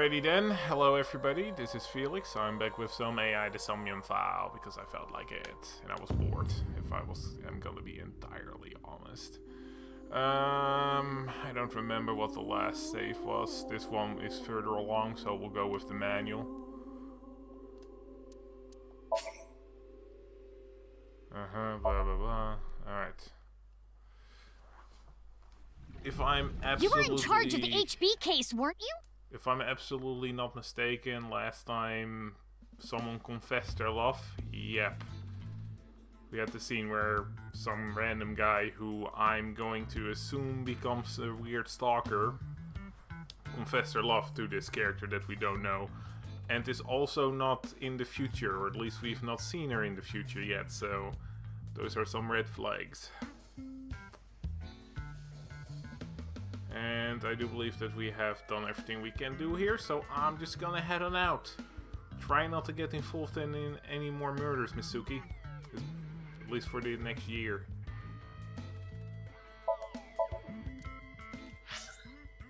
Alrighty then, hello everybody, this is Felix. I'm back with some AI the Somnium File because I felt like it and I was bored, I'm gonna be entirely honest. I don't remember what the last save was. This one is further along, so we'll go with the manual. Blah blah blah. Alright. If I'm absolutely... You were in charge of the HB case, weren't you? If I'm absolutely not mistaken, last time someone confessed their love. Yep. We had the scene where some random guy who I'm going to assume becomes a weird stalker confessed their love to this character that we don't know. And is also not in the future, or at least we've not seen her in the future yet, so those are some red flags. And I do believe that we have done everything we can do here, so I'm just gonna head on out. Try not to get involved in any more murders, Misuki. At least for the next year.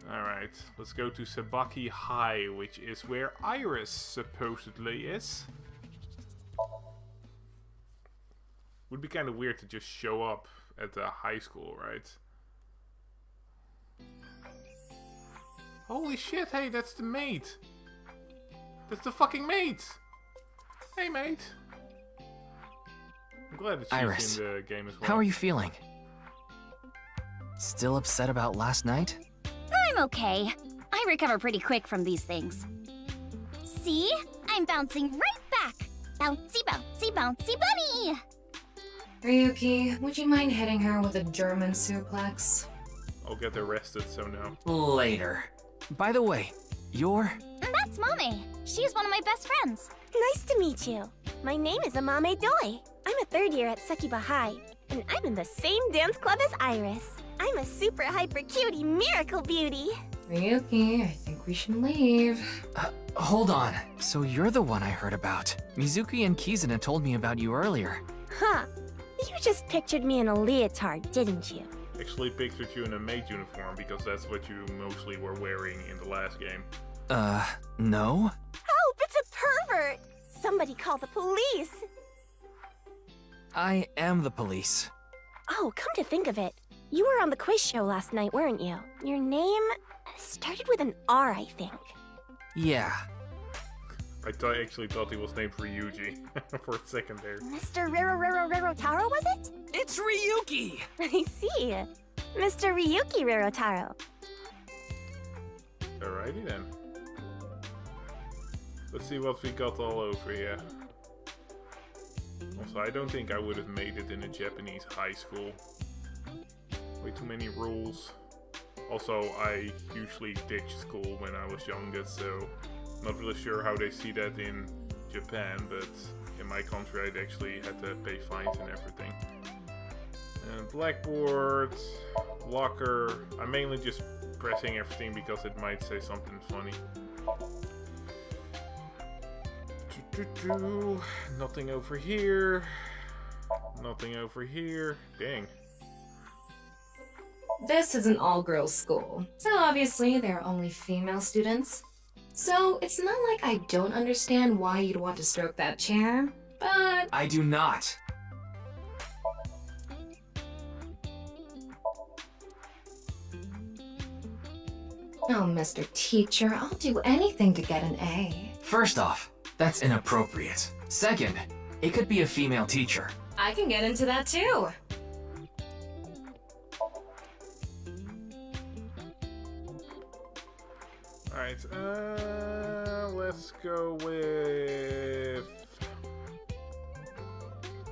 Alright, let's go to Sabaki High, which is where Iris supposedly is. Would be kind of weird to just show up at the high school, right? Holy shit, hey, that's the mate. That's the fucking mate. Hey, mate. I'm glad that she's Iris, in the game as well. How are you feeling? Still upset about last night? I'm okay. I recover pretty quick from these things. See? I'm bouncing right back. Bouncy, bouncy, bouncy bunny! Ryuki, would you mind hitting her with a German suplex? I'll get arrested, so no. Later. By the way, you're... That's Mame. She's one of my best friends. Nice to meet you. My name is Amame Doi. I'm a third year at Sekiba High, and I'm in the same dance club as Iris. I'm a super hyper cutie miracle beauty. Ryuki, I think we should leave. Hold on. So you're the one I heard about. Mizuki and Kizuna told me about you earlier. Huh. You just pictured me in a leotard, didn't you? Actually pictured you in a maid uniform because that's what you mostly were wearing in the last game. No? Help! It's a pervert! Somebody call the police! I am the police. Oh, come to think of it, you were on the quiz show last night, weren't you? Your name started with an R, I think. Yeah. I actually thought he was named Ryuji for a second there. Mr. Rarotaro, was it? It's Ryuki! I see. Mr. Ryuki Rarotaro. Alrighty then. Let's see what we got all over here. Also, I don't think I would have made it in a Japanese high school. Way too many rules. Also, I usually ditched school when I was younger, so not really sure how they see that in Japan, but in my country I'd actually had to pay fines and everything. And blackboard, locker. I'm mainly just pressing everything because it might say something funny. Nothing over here. Nothing over here. Dang. This is an all-girls school, so obviously there are only female students. So it's not like I don't understand why you'd want to stroke that chair, but... I do not. Oh, Mr. Teacher, I'll do anything to get an A. First off, that's inappropriate. Second, it could be a female teacher. I can get into that too. Alright, let's go with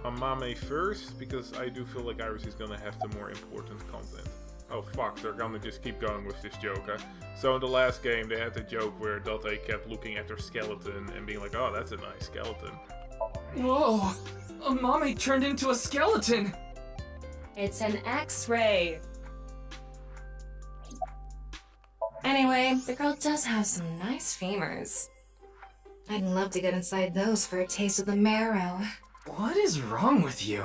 Amame first, because I do feel like Iris is gonna have the more important content. Oh fuck, they're gonna just keep going with this joke, huh? So in the last game they had the joke where Date kept looking at her skeleton and being like, oh, that's a nice skeleton. Whoa! Amame turned into a skeleton! It's an X-ray. Anyway, the girl does have some nice femurs. I'd love to get inside those for a taste of the marrow. What is wrong with you?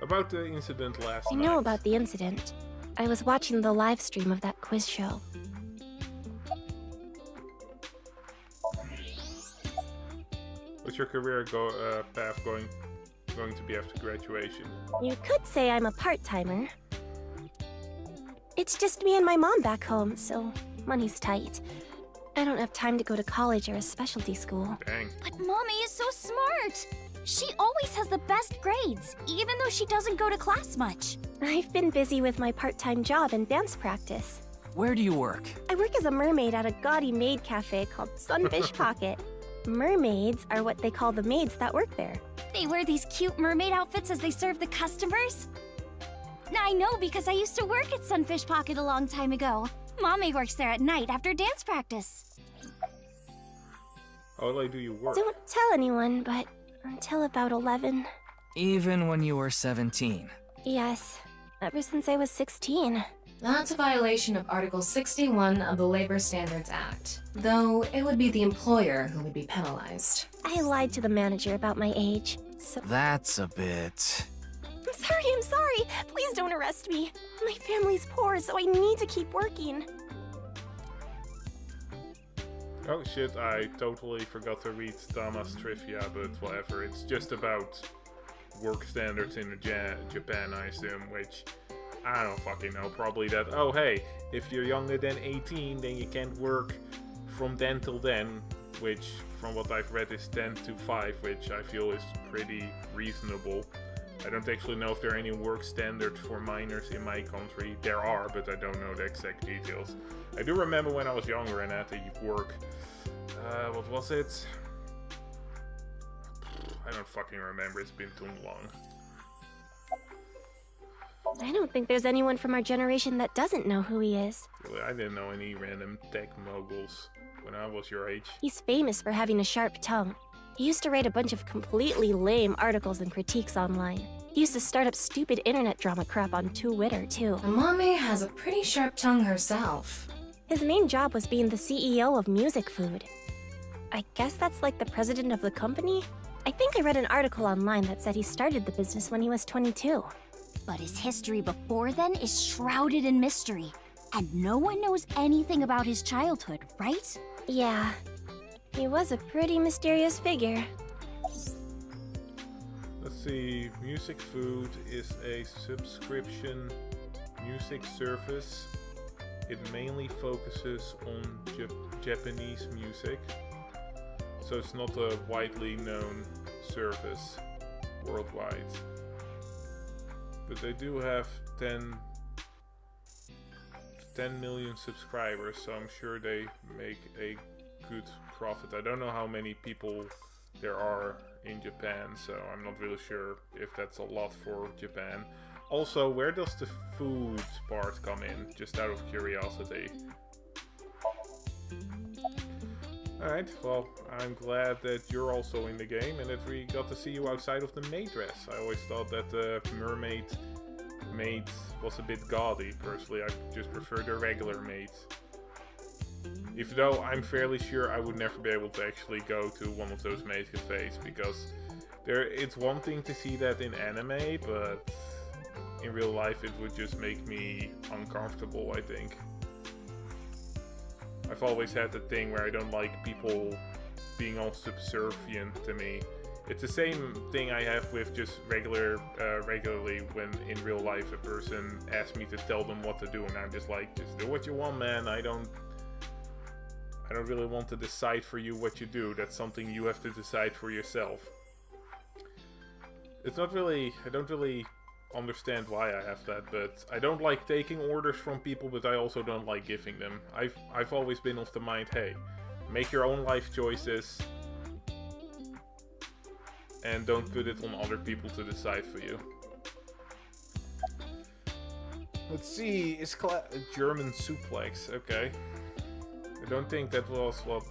About the incident last I night. know about the incident. I was watching the live stream of that quiz show. What's your career path going to be after graduation? You could say I'm a part-timer. It's just me and my mom back home, so money's tight. I don't have time to go to college or a specialty school. Dang. But Mommy is so smart. She always has the best grades, even though she doesn't go to class much. I've been busy with my part-time job and dance practice. Where do you work? I work as a mermaid at a gaudy maid cafe called Sunfish Pocket. Mermaids are what they call the maids that work there. They wear these cute mermaid outfits as they serve the customers. Now I know because I used to work at Sunfish Pocket a long time ago. Mommy works there at night after dance practice. How late do you work? Don't tell anyone, but until about 11. Even when you were 17. Yes, ever since I was 16. That's a violation of Article 61 of the Labor Standards Act, though it would be the employer who would be penalized. I lied to the manager about my age, so... That's a bit... I'm sorry! Please don't arrest me! My family's poor, so I need to keep working. Oh shit, I totally forgot to read Tama's trivia, but whatever. It's just about work standards in Japan, I assume, which... I don't fucking know, probably that, oh hey, if you're younger than 18, then you can't work from then till then, which, from what I've read, is 10 to 5, which I feel is pretty reasonable. I don't actually know if there are any work standards for minors in my country. There are, but I don't know the exact details. I do remember when I was younger and had to work, what was it? I don't fucking remember, it's been too long. I don't think there's anyone from our generation that doesn't know who he is. Really, I didn't know any random tech moguls when I was your age. He's famous for having a sharp tongue. He used to write a bunch of completely lame articles and critiques online. He used to start up stupid internet drama crap on Twitter, too. And Mommy has a pretty sharp tongue herself. His main job was being the CEO of Music Food. I guess that's like the president of the company? I think I read an article online that said he started the business when he was 22. But his history before then is shrouded in mystery. And no one knows anything about his childhood, right? Yeah. He was a pretty mysterious figure. Let's see, Music Food is a subscription music service. It mainly focuses on Japanese music. So it's not a widely known service worldwide. But they do have 10 million subscribers, so I'm sure they make a good profit. I don't know how many people there are in Japan, so I'm not really sure if that's a lot for Japan. Also, where does the food part come in? Just out of curiosity. Alright, well, I'm glad that you're also in the game and that we got to see you outside of the maid dress. I always thought that the mermaid maid was a bit gaudy. Personally, I just prefer the regular maid. Even though I'm fairly sure I would never be able to actually go to one of those maid cafes, because it's one thing to see that in anime, but in real life it would just make me uncomfortable, I think. I've always had the thing where I don't like people being all subservient to me. It's the same thing I have with just regularly when in real life a person asks me to tell them what to do, and I'm just like, just do what you want, man. I don't really want to decide for you what you do. That's something you have to decide for yourself. It's not really, I don't really understand why I have that, but I don't like taking orders from people, but I also don't like giving them. I've always been of the mind, hey, make your own life choices and don't put it on other people to decide for you. Let's see, it's German suplex, okay. I don't think that was what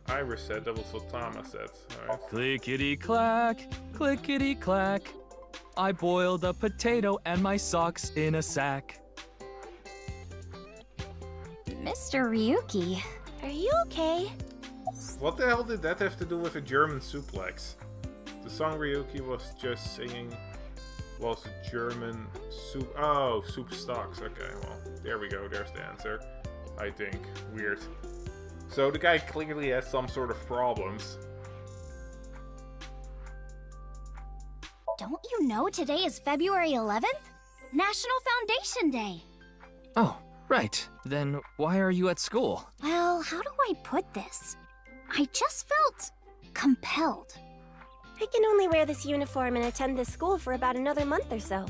Iris said, that was what Tama said. Alright. Clickety-clack, clickety-clack. I boiled a potato and my socks in a sack. Mr. Ryuki. Are you okay? What the hell did that have to do with a German suplex? The song Ryuki was just singing Was a German soup. Oh, soup stocks. Okay, well, there we go. There's the answer. I think. Weird. So the guy clearly has some sort of problems. Don't you know today is February 11th? National Foundation Day. Oh, right. Then why are you at school? Well, how do I put this? I just felt compelled. I can only wear this uniform and attend this school for about another month or so.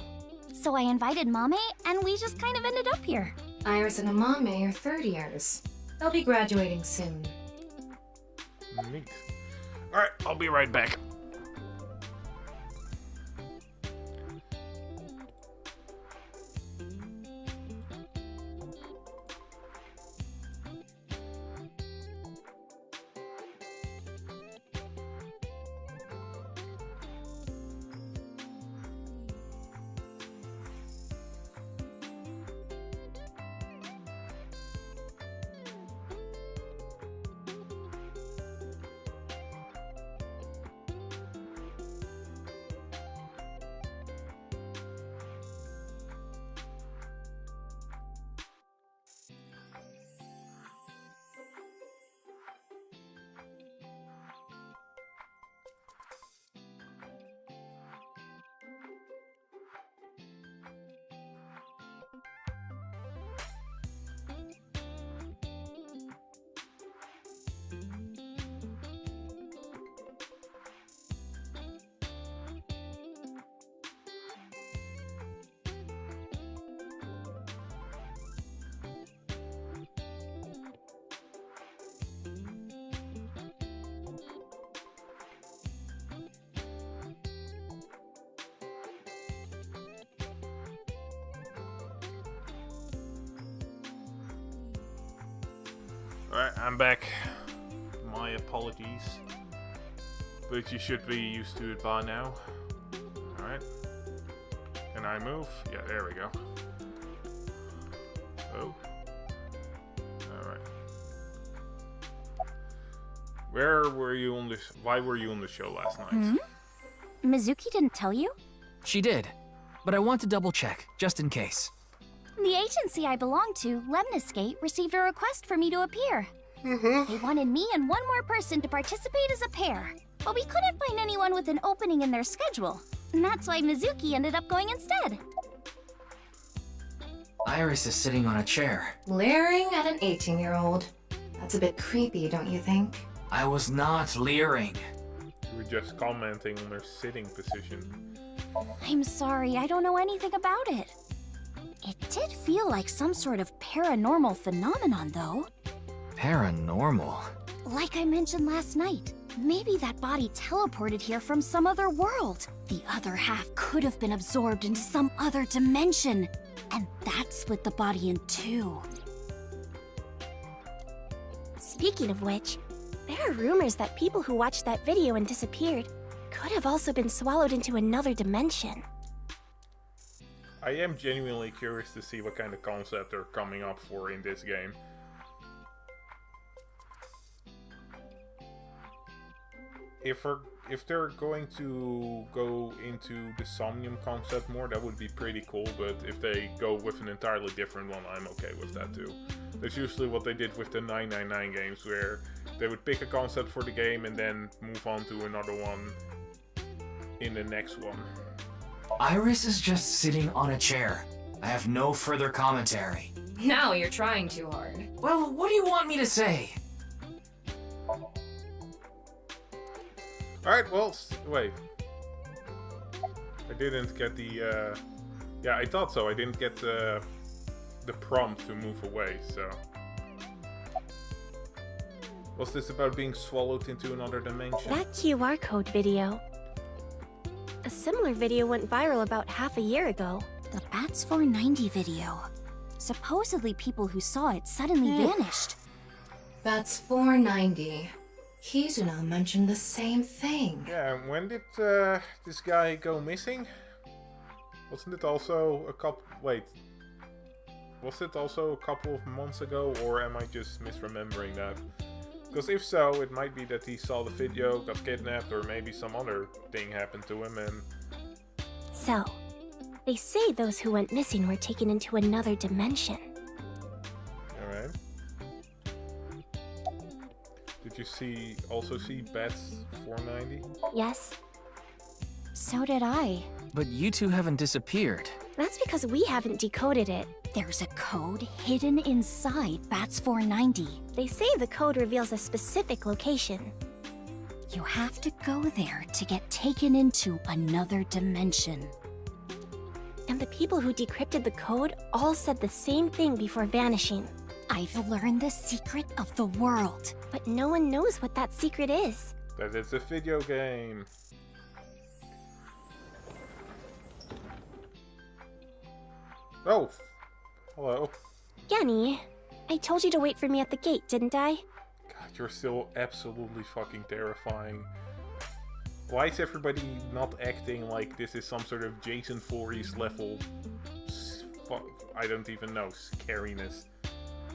So I invited Mame, and we just kind of ended up here. Iris and Amame are third years. They'll be graduating soon. Neat. Alright, I'll be right back. Alright, I'm back. My apologies. But you should be used to it by now. Alright. Can I move? Yeah, there we go. Oh. Alright. Where were you on this? Why were you on the show last night? Mizuki didn't tell you? She did, but I want to double check, just in case. The agency I belong to, Lemniscate, received a request for me to appear. They wanted me and one more person to participate as a pair, but we couldn't find anyone with an opening in their schedule. And that's why Mizuki ended up going instead. Iris is sitting on a chair. Leering at an 18-year-old. That's a bit creepy, don't you think? I was not leering. You were just commenting on their sitting position. I'm sorry, I don't know anything about it. It did feel like some sort of paranormal phenomenon, though. Paranormal? Like I mentioned last night, maybe that body teleported here from some other world. The other half could have been absorbed into some other dimension, and that split the body in two. Speaking of which, there are rumors that people who watched that video and disappeared could have also been swallowed into another dimension. I am genuinely curious to see what kind of concept they're coming up for in this game. If they're going to go into the Somnium concept more, that would be pretty cool, but if they go with an entirely different one, I'm okay with that too. That's usually what they did with the 999 games, where they would pick a concept for the game and then move on to another one in the next one. Iris is just sitting on a chair. I have no further commentary. Now you're trying too hard. Well, what do you want me to say? Alright, well, wait. I didn't get the, yeah, I thought so. I didn't get the prompt to move away, so... Was this about being swallowed into another dimension? That QR code video. A similar video went viral about half a year ago. The Bats 490 video. Supposedly people who saw it suddenly vanished. That's 490. Kizuna mentioned the same thing. Yeah, and when did this guy go missing? Wasn't it also a couple... Wait. Was it also a couple of months ago, or am I just misremembering that? Because if so, it might be that he saw the video, got kidnapped, or maybe some other thing happened to him and... So, They say those who went missing were taken into another dimension. Alright. Did you also see Bats 490? Yes, So did I. But you two haven't disappeared. that's because we haven't decoded it. There's a code hidden inside Bats 490. They say the code reveals a specific location. You have to go there to get taken into another dimension. And the people who decrypted the code all said the same thing before vanishing. I've learned the secret of the world. But no one knows what that secret is. That it's a video game. Oh! Hello. Genny, I told you to wait for me at the gate, didn't I? God, you're still absolutely fucking terrifying. Why is everybody not acting like this is some sort of Jason Voorhees level... I don't even know, scariness.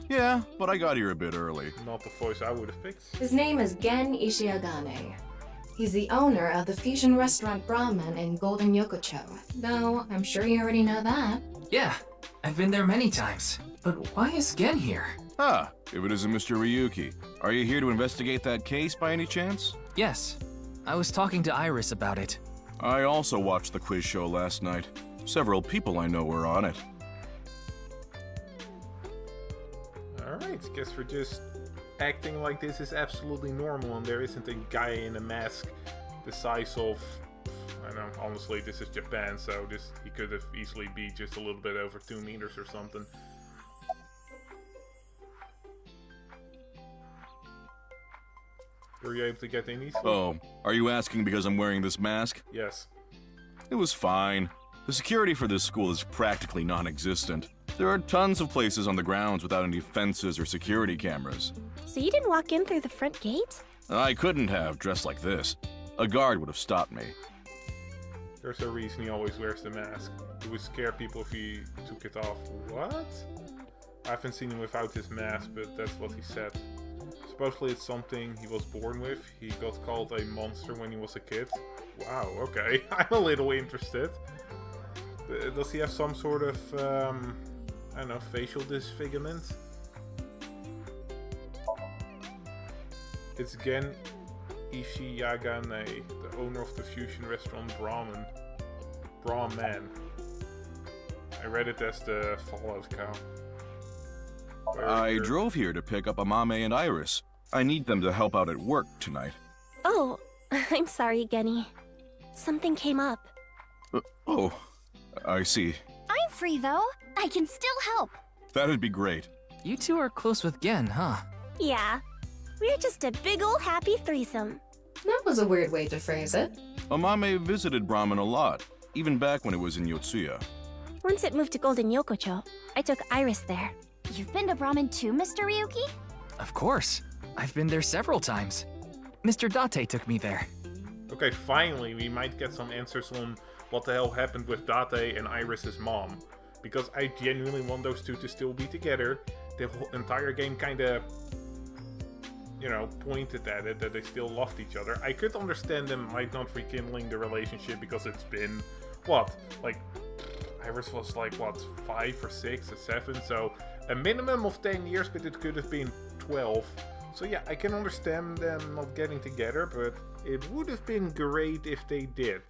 Yeah, but I got here a bit early. Not the voice I would have picked. His name is Gen Ishiagane. He's the owner of the fusion restaurant Brahman in Golden Yokocho. Though, I'm sure you already know that. Yeah, I've been there many times. But why is Gen here? Ah, if it isn't Mr. Ryuki. Are you here to investigate that case by any chance? Yes, I was talking to Iris about it. I also watched the quiz show last night. Several people I know were on it. Alright, guess we're just acting like this is absolutely normal and there isn't a guy in a mask the size of... I don't know, honestly, this is Japan, so he could have easily be just a little bit over 2 meters or something. Were you able to get in easily? Oh, are you asking because I'm wearing this mask? Yes. It was fine. The security for this school is practically non-existent. There are tons of places on the grounds without any fences or security cameras. So you didn't walk in through the front gate? I couldn't have, dressed like this. A guard would have stopped me. There's a reason he always wears the mask. He would scare people if he took it off. What? I haven't seen him without his mask, but that's what he said. Supposedly it's something he was born with. He got called a monster when he was a kid. Wow, okay. I'm a little interested. Does he have some sort of, I don't know, facial disfigurement? It's Gen Ishiagane, the owner of the fusion restaurant Brahman. I read it as the Fallout cow. I drove here to pick up Amame and Iris. I need them to help out at work tonight. Oh, I'm sorry, Genny. Something came up. Oh, I see. I'm free though. I can still help. That'd be great. You two are close with Gen, huh? Yeah, we're just a big ol' happy threesome. That was a weird way to phrase it. Amame visited Brahman a lot, even back when it was in Yotsuya. Once it moved to Golden Yokocho, I took Iris there. You've been to Brahman too, Mr. Ryuki? Of course. I've been there several times. Mr. Date took me there. Okay, finally we might get some answers on what the hell happened with Date and Iris's mom. Because I genuinely want those two to still be together. The whole entire game kinda, you know, pointed at it, that they still loved each other. I could understand them might not rekindling the relationship because it's been, what, like, Iris was like, what, 5 or 6 or 7, so a minimum of 10 years, but it could have been 12. So yeah, I can understand them not getting together, but it would have been great if they did.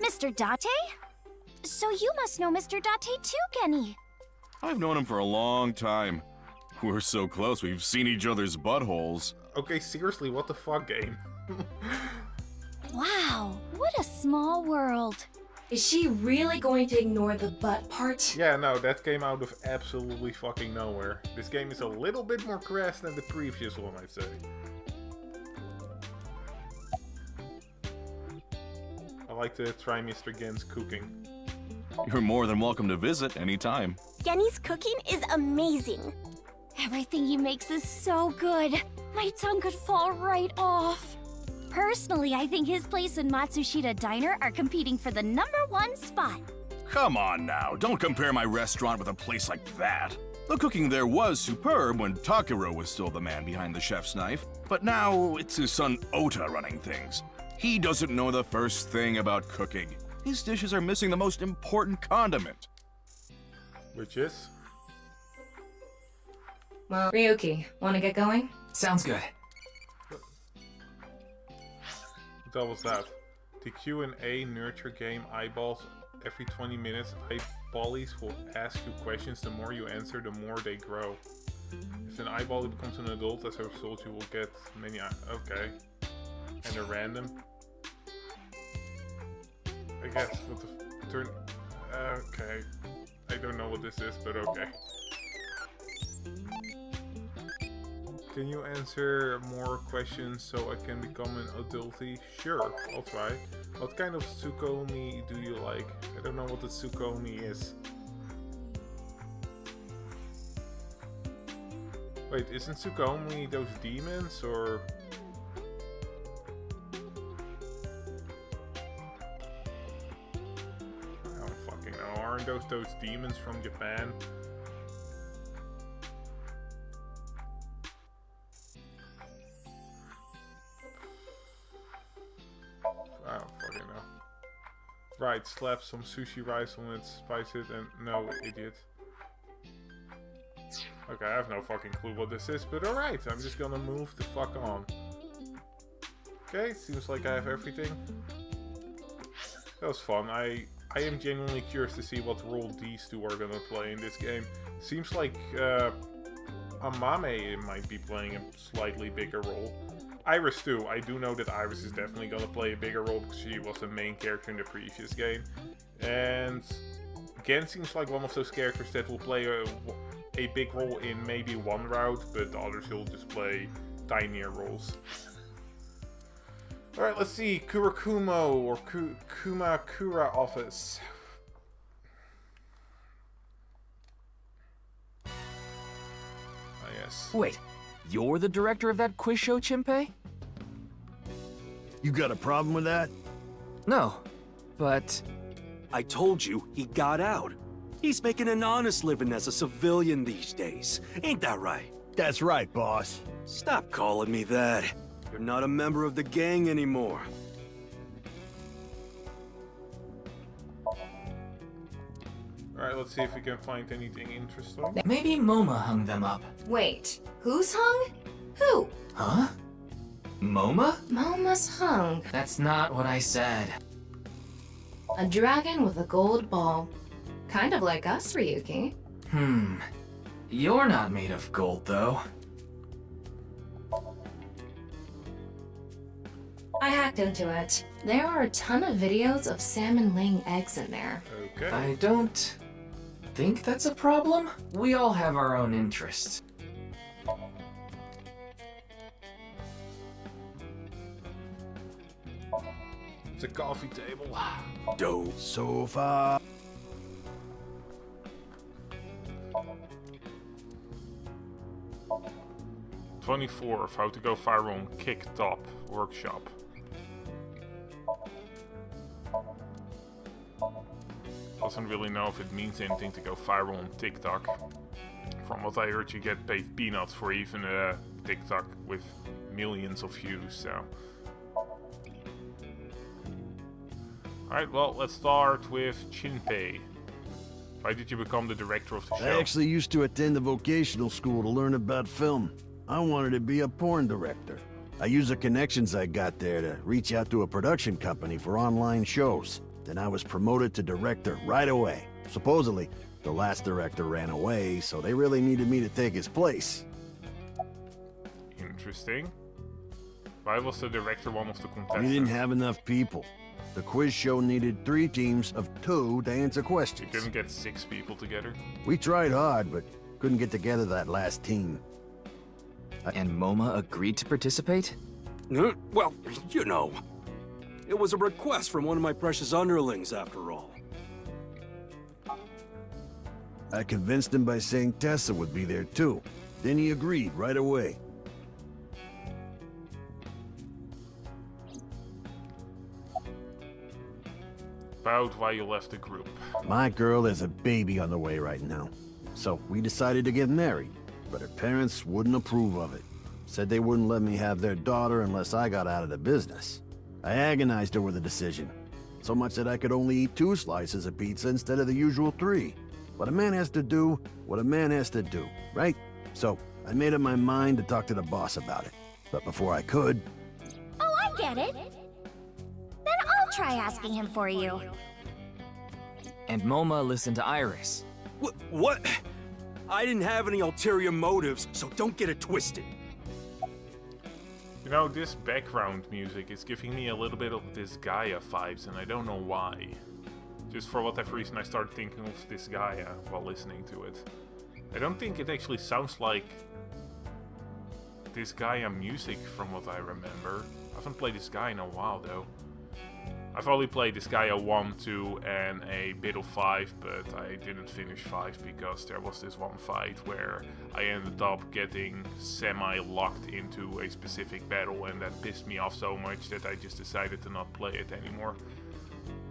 Mr. Date? So you must know Mr. Date too, Genny. I've known him for a long time. We're so close, we've seen each other's buttholes. Okay, seriously, what the fuck, game? Wow, what a small world. Is she really going to ignore the butt part? Yeah, no, that came out of absolutely fucking nowhere. This game is a little bit more crass than the previous one, I'd say. I like to try Mr. Gen's cooking. You're more than welcome to visit anytime. Genny's cooking is amazing. Everything he makes is so good. My tongue could fall right off. Personally, I think his place and Matsushita Diner are competing for the #1 spot. Come on now, don't compare my restaurant with a place like that. The cooking there was superb when Takiro was still the man behind the chef's knife, but now it's his son Ota running things. He doesn't know the first thing about cooking. His dishes are missing the most important condiment. Which is? Well, Ryuki, wanna get going? Sounds good. What the hell was that? The Q&A nurture game eyeballs. Every 20 minutes, eyeballies will ask you questions. The more you answer, the more they grow. If an eyeball becomes an adult, as a result, you will get many. Okay. And they're random. I guess what the turn. Okay. I don't know what this is, but okay. Can you answer more questions so I can become an adulty? Sure, I'll try. What kind of tsukomi do you like? I don't know what the tsukomi is. Wait, isn't tsukomi those demons, or... I don't fucking know. Aren't those demons from Japan? I don't fucking know. Right, slap some sushi rice on it, spice it, and no, idiot. Okay, I have no fucking clue what this is, but alright, I'm just gonna move the fuck on. Okay, seems like I have everything. That was fun. I am genuinely curious to see what role these two are gonna play in this game. Seems like Amame might be playing a slightly bigger role. Iris too. I do know that Iris is definitely gonna play a bigger role because she was the main character in the previous game. And Gen seems like one of those characters that will play a big role in maybe one route, but the others will just play tinier roles. Alright, let's see. Kurakumo or Kumakura office. Ah, yes. Wait, you're the director of that quiz show, Chimpei? You got a problem with that? No, but... I told you, he got out. He's making an honest living as a civilian these days. Ain't that right? That's right, boss. Stop calling me that. You're not a member of the gang anymore. Alright, let's see if we can find anything interesting. Maybe MoMA hung them up. Wait, who's hung? Who? Huh? MoMA? Moma's hung. That's not what I said. A dragon with a gold ball. Kind of like us, Ryuki. You're not made of gold, though. I hacked into it. There are a ton of videos of salmon laying eggs in there. Okay. I don't think that's a problem. We all have our own interests. It's a coffee table. Dope. Sofa. '24th, how to go viral on Kick-Top workshop. Doesn't really know if it means anything to go viral on TikTok. From what I heard, you get paid peanuts for even a TikTok with millions of views, so... Alright, well, let's start with Shinpei. Why did you become the director of the show? I actually used to attend a vocational school to learn about film. I wanted to be a porn director. I used the connections I got there to reach out to a production company for online shows. Then I was promoted to director right away. Supposedly, the last director ran away, so they really needed me to take his place. Interesting. Why was the director one of the We contestants? didn't have enough people. The quiz show needed 3 teams of 2 to answer You questions. couldn't get 6 people together? We tried hard, but couldn't get together that last team. And MoMA agreed to participate? Well, you know. It was a request from one of my precious underlings, after all. I convinced him by saying Tessa would be there too. Then he agreed right away. About why you left the group. My girl has a baby on the way right now. So we decided to get married, but her parents wouldn't approve of it. Said they wouldn't let me have their daughter unless I got out of the business. I agonized over the decision. So much that I could only eat 2 slices of pizza instead of the usual 3. But a man has to do what a man has to do, right? So I made up my mind to talk to the boss about it. But before I could... Oh, I get it. Then I'll try asking him for you. And Moma listened to Iris. What? I didn't have any ulterior motives, so don't get it twisted. You know, this background music is giving me a little bit of this Gaia vibes, and I don't know why. Just for whatever reason I started thinking of this Gaia while listening to it. I don't think it actually sounds like this Gaia music from what I remember. I haven't played this Gaia in a while though. I've only played this Gaia 1, 2 and a bit of 5, but I didn't finish 5 because there was this one fight where I ended up getting semi-locked into a specific battle, and that pissed me off so much that I just decided to not play it anymore.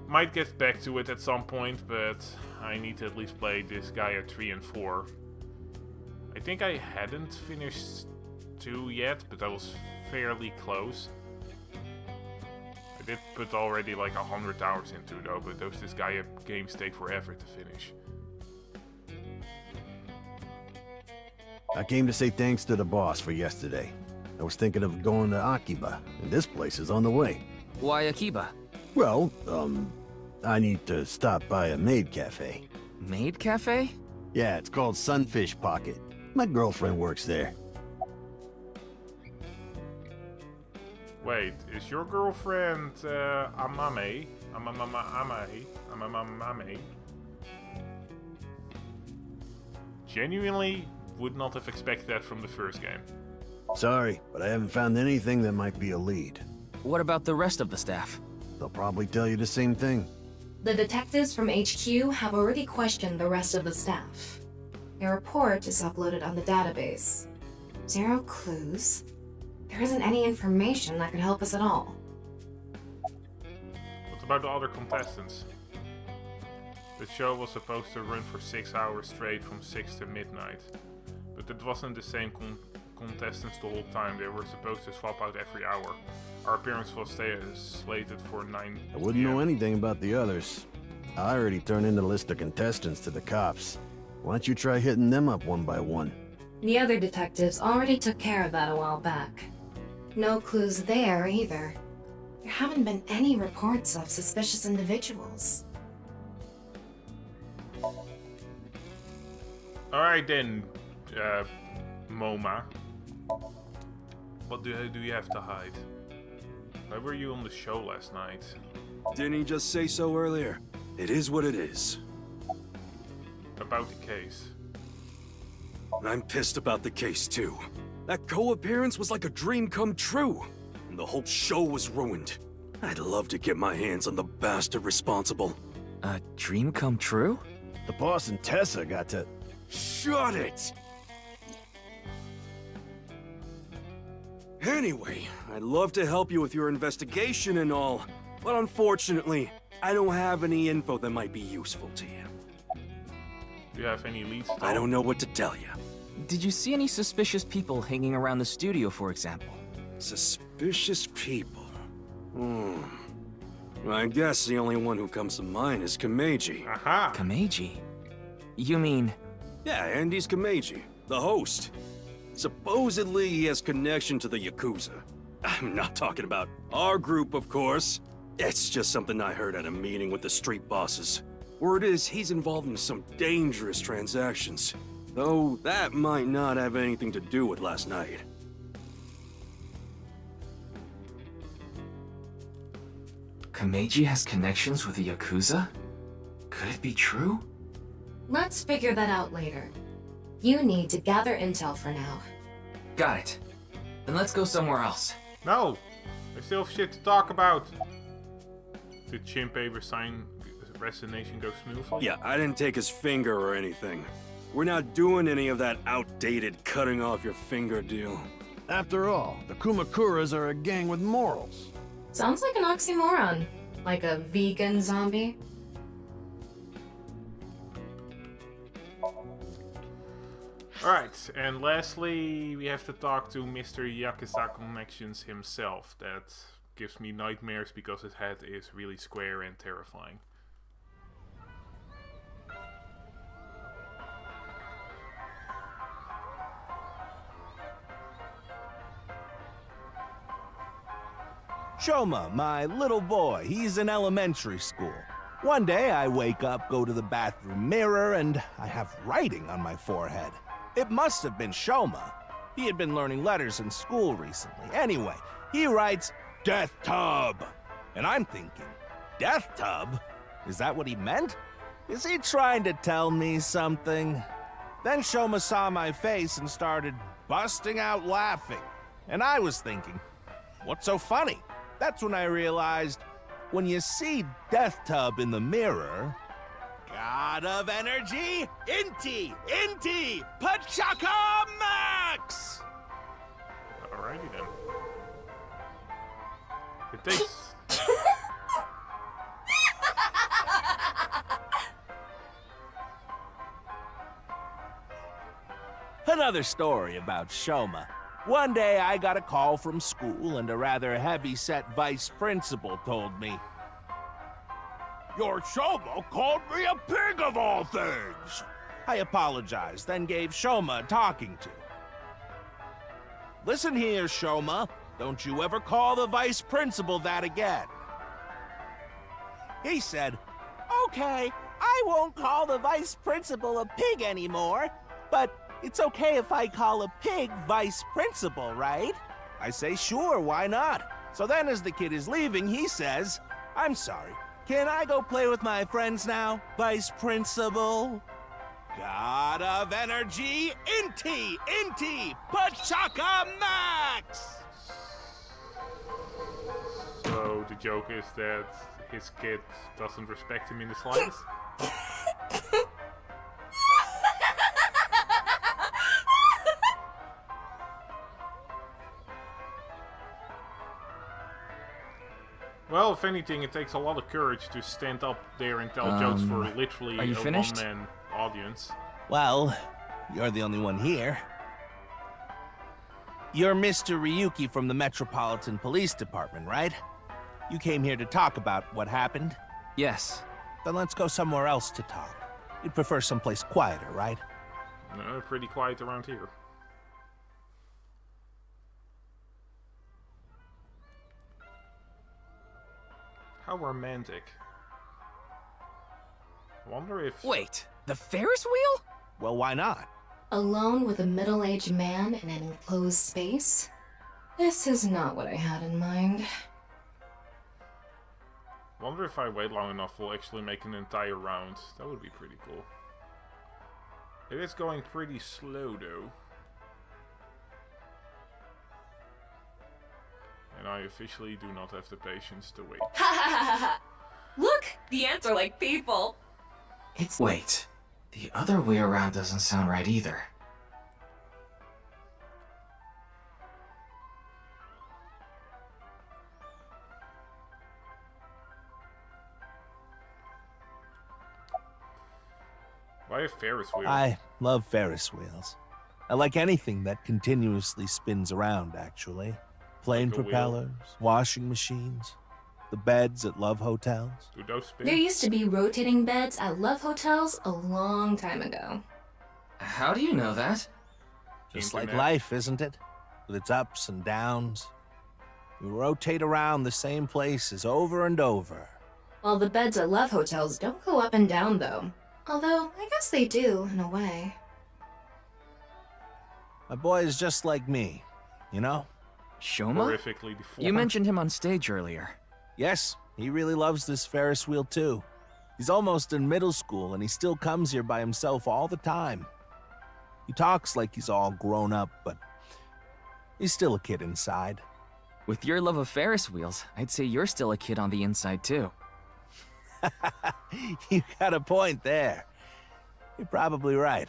Might get back to it at some point, but I need to at least play this Gaia 3 and 4. I think I hadn't finished 2 yet, but I was fairly close. I did put already like 100 hours into though, but this Gaia games take forever to finish. I came to say thanks to the boss for yesterday. I was thinking of going to Akiba, and this place is on the way. Why Akiba? Well, I need to stop by a maid cafe. Maid cafe? Yeah, it's called Sunfish Pocket. My girlfriend works there. Wait, is your girlfriend Amame? Amame? Genuinely would not have expected that from the first game. Sorry, but I haven't found anything that might be a lead. What about the rest of the staff? They'll probably tell you the same thing. The detectives from HQ have already questioned the rest of the staff. Their report is uploaded on the database. 0 clues. There isn't any information that could help us at all. What about the other contestants? The show was supposed to run for 6 hours straight from 6 to midnight. But it wasn't the same contestants the whole time. They were supposed to swap out every hour. Our appearance was slated for 9 I wouldn't know anything about the others. I already turned in the list of contestants to the cops. Why don't you try hitting them up one by one? The other detectives already took care of that a while back. No clues there either. There haven't been any reports of suspicious individuals. Alright then, MoMA. What do you have to hide? Why were you on the show last night? Didn't he just say so earlier? It is what it is. About the case. I'm pissed about the case too. That co-appearance was like a dream come true, and the whole show was ruined. I'd love to get my hands on the bastard responsible. A dream come true? The boss and Tessa got to... Shut it! Anyway, I'd love to help you with your investigation and all, but unfortunately, I don't have any info that might be useful to you. Do you have any leads? I don't know what to tell you. Did you see any suspicious people hanging around the studio, for example? Suspicious people? I guess the only one who comes to mind is Kameji. Aha! Kameji? You mean... Yeah, Andy's Kameji, the host. Supposedly he has connection to the Yakuza. I'm not talking about our group, of course. It's just something I heard at a meeting with the street bosses. Word is he's involved in some dangerous transactions. Though that might not have anything to do with last night. Kameji has connections with the Yakuza? Could it be true? Let's figure that out later. You need to gather intel for now. Got it. Then let's go somewhere else. No! I still have shit to talk about! Did Shinpei resignation go smoothly? Yeah, I didn't take his finger or anything. We're not doing any of that outdated cutting off your finger deal. After all, the Kumakuras are a gang with morals. Sounds like an oxymoron. Like a vegan zombie. Alright, and lastly, we have to talk to Mr. Yakuza Connections himself, that gives me nightmares because his head is really square and terrifying. Shoma, my little boy, he's in elementary school. One day I wake up, go to the bathroom mirror, and I have writing on my forehead. It must have been Shoma. He had been learning letters in school recently. Anyway, he writes, Death Tub. And I'm thinking, Death Tub? Is that what he meant? Is he trying to tell me something? Then Shoma saw my face and started busting out laughing. And I was thinking, what's so funny? That's when I realized, when you see Death Tub in the mirror, God of Energy, Inti, Pachaka Max! Alrighty then. It takes... Another story about Shoma. One day I got a call from school and a rather heavy-set vice principal told me, Your Shoma called me a pig of all things! I apologized, then gave Shoma a talking to. Listen here, Shoma. Don't you ever call the vice principal that again. He said, Okay, I won't call the vice principal a pig anymore, but it's okay if I call a pig vice principal, right? I say, sure, why not? So then as the kid is leaving, he says, I'm sorry, can I go play with my friends now, vice principal? God of Energy, Inti, Pachaka Max! So the joke is that his kid doesn't respect him in the slightest? Well, if anything, it takes a lot of courage to stand up there and tell jokes for literally a one-man audience. Well, you're the only one here. You're Mr. Ryuki from the Metropolitan Police Department, right? You came here to talk about what happened? Yes. Then let's go somewhere else to talk. You'd prefer someplace quieter, right? No, pretty quiet around here. How romantic. I wonder if... Wait, the Ferris wheel? Well, why not? Alone with a middle-aged man in an enclosed space? This is not what I had in mind. Wonder if I wait long enough, we'll actually make an entire round. That would be pretty cool. It is going pretty slow, though. And I officially do not have the patience to wait. Look! The ants are like people! Wait. The other way around doesn't sound right either. Why a Ferris wheel? I love Ferris wheels. I like anything that continuously spins around, actually. Plane Like a propellers, washing machines, the beds at love hotels. Do those spin? There used to be rotating beds at love hotels a long time ago. How do you know that? Just like Internet. life, isn't it? With its ups and downs. We rotate around the same places over and over. Well, the beds at love hotels don't go up and down, though. Although, I guess they do, in a way. My boy is just like me, you know? Shoma? Horrifically deformed. You mentioned him on stage earlier. Yes, he really loves this Ferris wheel too. He's almost in middle school and he still comes here by himself all the time. He talks like he's all grown up, but he's still a kid inside. With your love of Ferris wheels, I'd say you're still a kid on the inside too. You got a point there. You're probably right.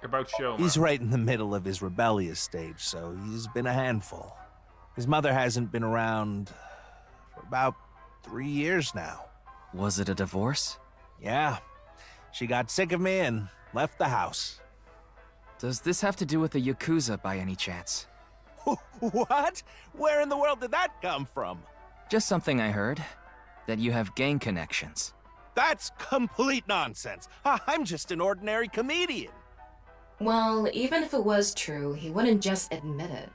About Shoma. He's right in the middle of his rebellious stage, so he's been a handful. His mother hasn't been around for about 3 years now. Was it a divorce? Yeah. She got sick of me and left the house. Does this have to do with the Yakuza by any chance? What? Where in the world did that come from? Just something I heard. That you have gang connections. That's complete nonsense. I'm just an ordinary comedian. Well, even if it was true, he wouldn't just admit it.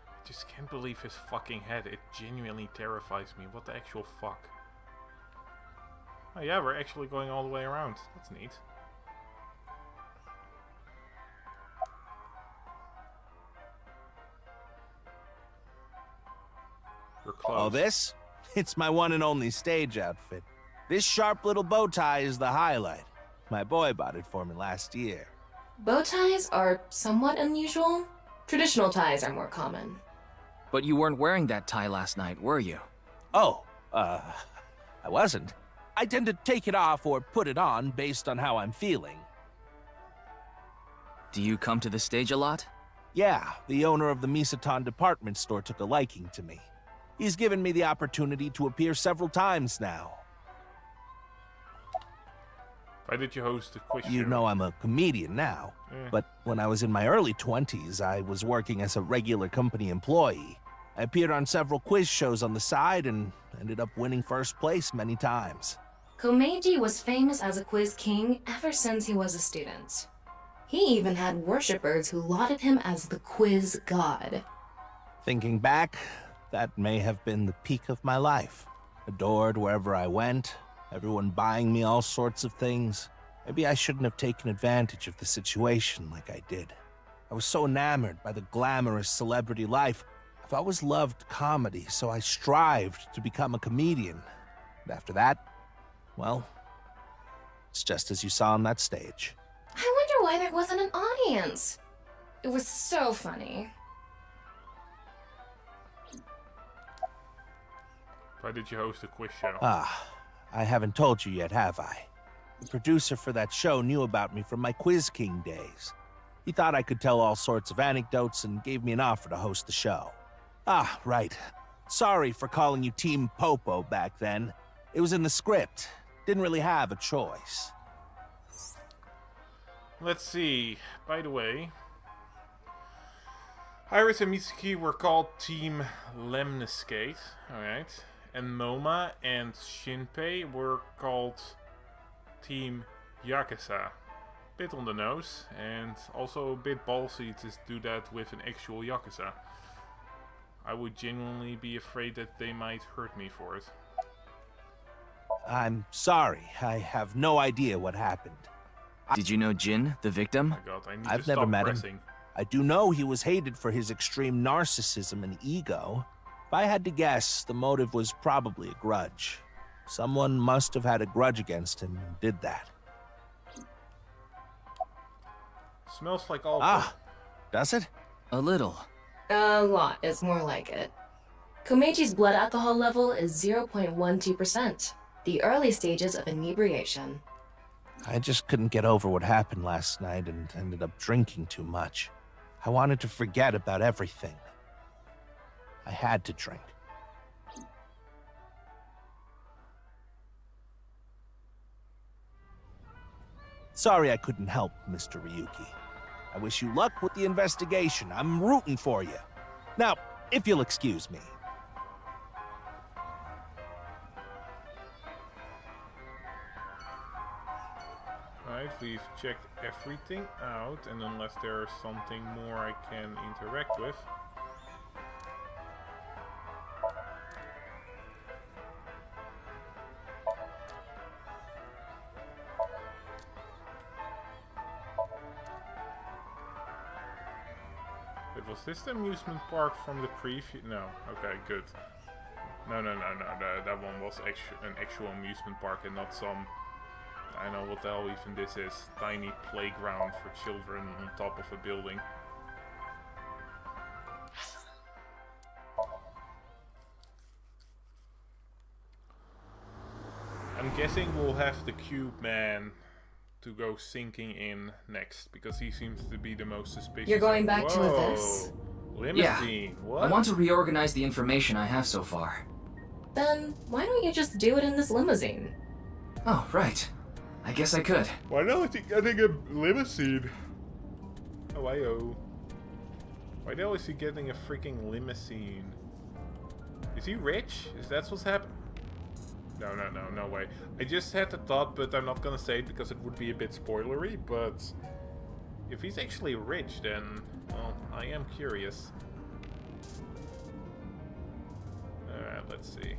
I just can't believe his fucking head. It genuinely terrifies me. What the actual fuck? Oh yeah, we're actually going all the way around. That's neat. We're close. Oh, this? It's my one and only stage outfit. This sharp little bow tie is the highlight. My boy bought it for me last year. Bow ties are somewhat unusual. Traditional ties are more common. But you weren't wearing that tie last night, were you? Oh, I wasn't. I tend to take it off or put it on based on how I'm feeling. Do you come to the stage a lot? Yeah, the owner of the Misaton department store took a liking to me. He's given me the opportunity to appear several times now. Why did you host a quiz show? You know I'm a comedian now, but when I was in my early 20s, I was working as a regular company employee. I appeared on several quiz shows on the side and ended up winning first place many times. Komeiji was famous as a quiz king ever since he was a student. He even had worshippers who lauded him as the quiz god. Thinking back, that may have been the peak of my life. Adored wherever I went, everyone buying me all sorts of things. Maybe I shouldn't have taken advantage of the situation like I did. I was so enamored by the glamorous celebrity life. I've always loved comedy, so I strived to become a comedian. And after that, well, it's just as you saw on that stage. I wonder why there wasn't an audience. It was so funny. Why did you host a quiz show? I haven't told you yet, have I? The producer for that show knew about me from my Quiz King days. He thought I could tell all sorts of anecdotes and gave me an offer to host the show. Right. Sorry for calling you Team Popo back then. It was in the script. Didn't really have a choice. Let's see. By the way, Iris and Mitsuki were called Team Lemniscate. Alright. And Moma and Shinpei were called Team Yakuza. Bit on the nose, and also a bit ballsy to do that with an actual Yakuza. I would genuinely be afraid that they might hurt me for it. I'm sorry. I have no idea what happened. Did you know Jin, the victim? Oh my god, I need I've to never stop met pressing. him. I do know he was hated for his extreme narcissism and ego. If I had to guess, the motive was probably a grudge. Someone must have had a grudge against him and did that. Smells like alcohol. Does it? A little. A lot is more like it. Komeiji's blood alcohol level is 0.12%, the early stages of inebriation. I just couldn't get over what happened last night and ended up drinking too much. I wanted to forget about everything. I had to drink. Sorry I couldn't help, Mr. Ryuki. I wish you luck with the investigation. I'm rooting for you. Now, if you'll excuse me. Right, we've checked everything out, and unless there's something more I can interact with. Wait, was this the amusement park from the preview? No, okay, good. No, that one was an actual amusement park and not some... I know what the hell even this is. Tiny playground for children on top of a building. I'm guessing we'll have the Cube Man to go sinking in next, because he seems to be the most suspicious. You're going back to this? Limousine. What? I want to reorganize the information I have so far. Then why don't you just do it in this limousine? Oh, right. I guess I could. Why not getting a limousine? Oh, I-oh. Why do is he getting a freaking limousine? Is he rich? Is that what's happening? No way. I just had the thought, but I'm not gonna say it because it would be a bit spoilery, but if he's actually rich, then, well, I am curious. Alright, let's see.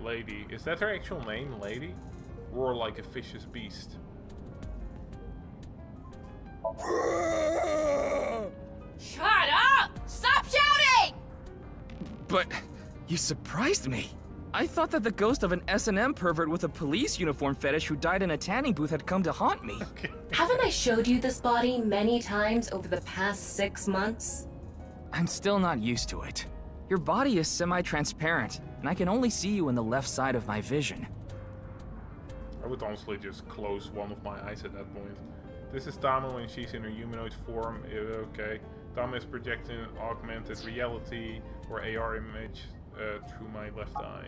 Lady. Is that her actual name, Lady? Roar like a vicious beast. Shut up! Stop shouting! But you surprised me. I thought that the ghost of an S&M pervert with a police uniform fetish who died in a tanning booth had come to haunt me. Okay. Haven't I showed you this body many times over the past 6 months? I'm still not used to it. Your body is semi-transparent, and I can only see you in the left side of my vision. I would honestly just close one of my eyes at that point. This is Tama when she's in her humanoid form. Okay. Tama is projecting an augmented reality or AR image through my left eye.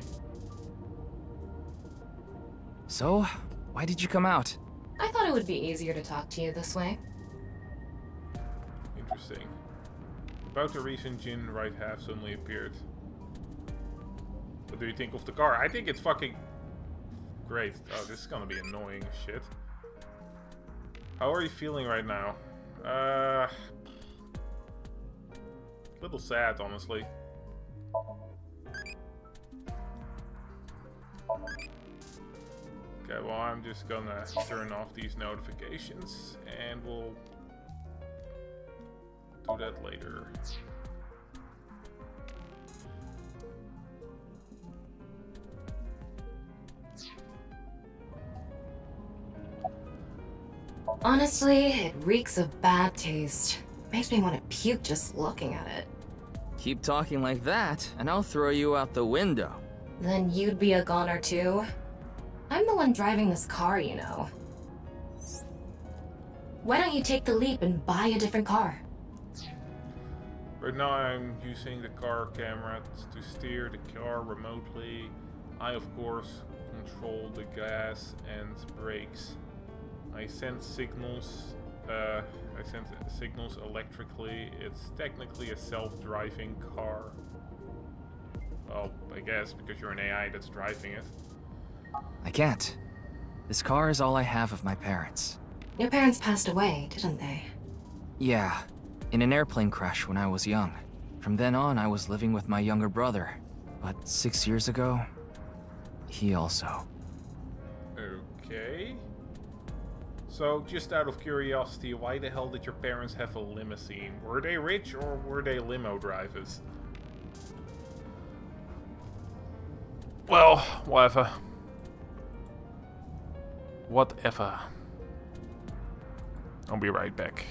So, why did you come out? I thought it would be easier to talk to you this way. Interesting. About the recent Jin right half suddenly appeared. What do you think of the car? I think it's fucking great. Oh, this is gonna be annoying as shit. How are you feeling right now? Little sad, honestly. Okay, well, I'm just gonna turn off these notifications and we'll do that later. Honestly, it reeks of bad taste. Makes me want to puke just looking at it. Keep talking like that, and I'll throw you out the window. Then you'd be a goner too? I'm the one driving this car, you know. Why don't you take the leap and buy a different car? Right now I'm using the car camera to steer the car remotely. I, of course, control the gas and brakes. I send signals electrically. It's technically a self-driving car. Well, I guess because you're an AI that's driving it. I can't. This car is all I have of my parents. Your parents passed away, didn't they? Yeah, in an airplane crash when I was young. From then on, I was living with my younger brother. But 6 years ago, he also. Okay. So, just out of curiosity, why the hell did your parents have a limousine? Were they rich or were they limo drivers? Well, whatever. Whatever. I'll be right back.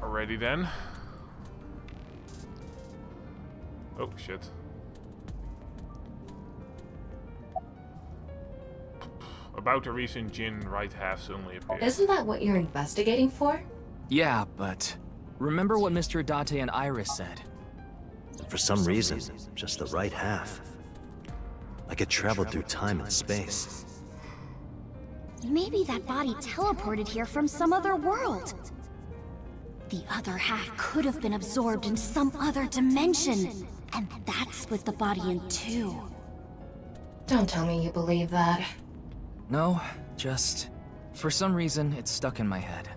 Alrighty then. Oh shit. About the recent Jin right half suddenly appeared. Isn't that what you're investigating for? Yeah, but remember what Mr. Date and Iris said? For some reason, just the right half. Like it traveled through time and space. Maybe that body teleported here from some other world. The other half could have been absorbed in some other dimension, and that split the body in two. Don't tell me you believe that. No, just... for some reason, it's stuck in my head.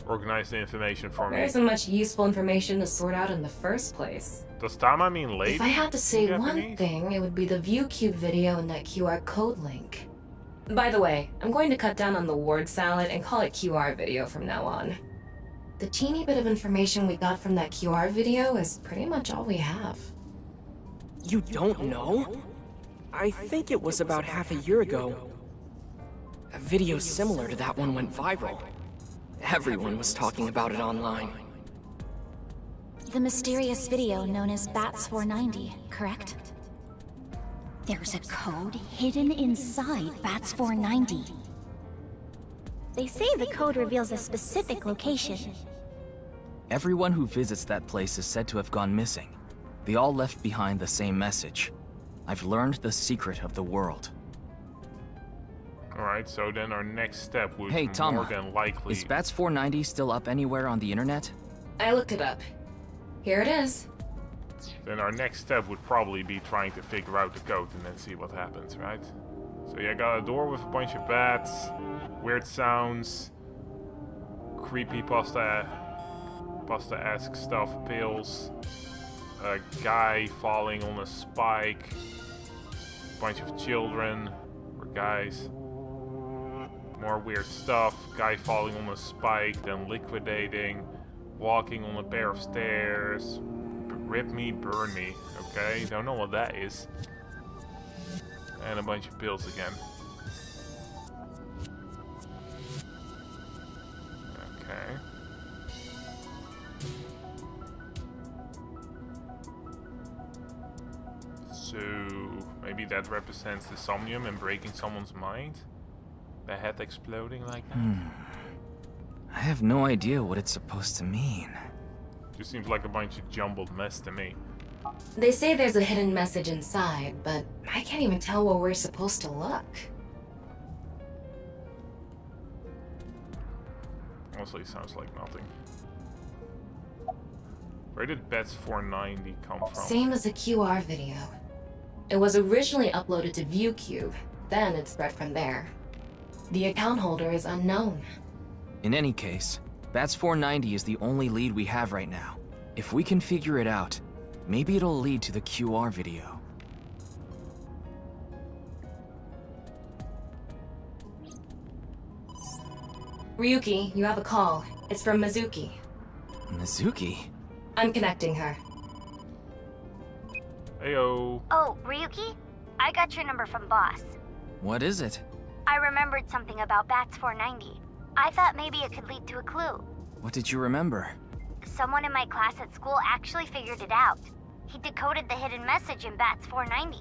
Organize the information for me. There isn't much useful information to sort out in the first place. Does Tama mean late? If I had to say in one Japanese? thing, it would be the ViewCube video and that QR code link. By the way, I'm going to cut down on the word salad and call it QR video from now on. The teeny bit of information we got from that QR video is pretty much all we have. You don't know? I think it was about half a year ago. A video similar to that one went viral. Everyone was talking about it online. The mysterious video known as BATS 490, correct? There's a code hidden inside BATS 490. They say the code reveals a specific location. Everyone who visits that place is said to have gone missing. They all left behind the same message. I've learned the secret of the world. Alright, so then our next step would Hey, more Tama, than likely... is BATS 490 still up anywhere on the internet? I looked it up. Here it is. Then our next step would probably be trying to figure out the code and then see what happens, right? So yeah, got a door with a bunch of bats, weird sounds, creepy pasta-esque stuff, pills, a guy falling on a spike, a bunch of children, or guys, more weird stuff, guy falling on a spike, then liquidating, walking on a pair of stairs, rip me, burn me, okay, don't know what that is, and a bunch of pills again. Okay. So, maybe that represents the Somnium and breaking someone's mind? The head exploding like that? I have no idea what it's supposed to mean. Just seems like a bunch of jumbled mess to me. They say there's a hidden message inside, but I can't even tell where we're supposed to look. Honestly, sounds like nothing. Where did BATS 490 come from? Same as the QR video. It was originally uploaded to ViewCube, then it spread from there. The account holder is unknown. In any case, BATS 490 is the only lead we have right now. If we can figure it out, maybe it'll lead to the QR video. Ryuki, you have a call. It's from Mizuki. Mizuki? I'm connecting her. Heyo. Oh, Ryuki? I got your number from Boss. What is it? I remembered something about BATS 490. I thought maybe it could lead to a clue. What did you remember? Someone in my class at school actually figured it out. He decoded the hidden message in BATS 490.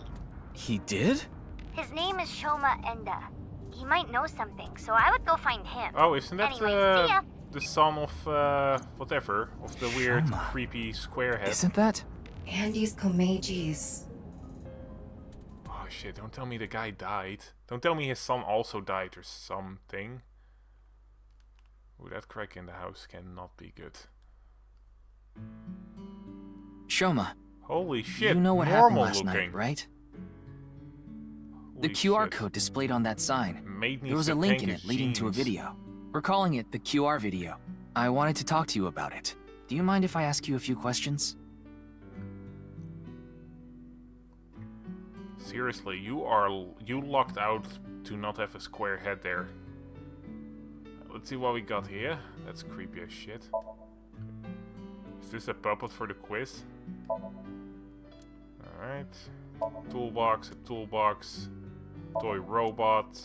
He did? His name is Shoma Enda. He might know something, so I would go find him. Oh, isn't that Anyway, see ya. the son of, whatever, of the weird, Shoma. creepy square head? Isn't that? Andy's Komeji's. Oh shit, don't tell me the guy died. Don't tell me his son also died or something. Ooh, that crack in the house cannot be good. Shoma, Holy shit, you know what happened normal last looking. night, right? Holy The QR shit. code displayed on that sign. Maid There needs was to a link paint in his it leading to a jeans. video. We're calling it the QR video. I wanted to talk to you about it. Do you mind if I ask you a few questions? Seriously, you lucked out to not have a square head there. Let's see what we got here. That's creepy as shit. Is this a puppet for the quiz? Alright. Toolbox, a toolbox. Toy robot.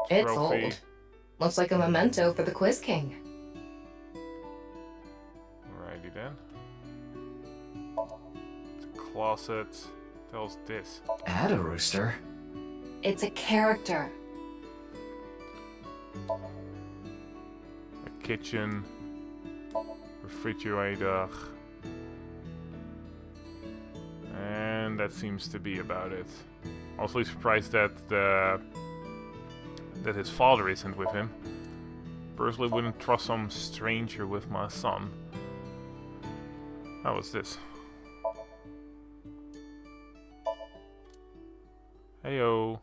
It's Trophy. old. Looks like a memento for the Quiz King. Alrighty then. The closet. Tells this. Add a rooster. It's a character. A kitchen. Refrigerator. And that seems to be about it. Also surprised that the that his father isn't with him. Personally, wouldn't trust some stranger with my son. How was this? Heyo.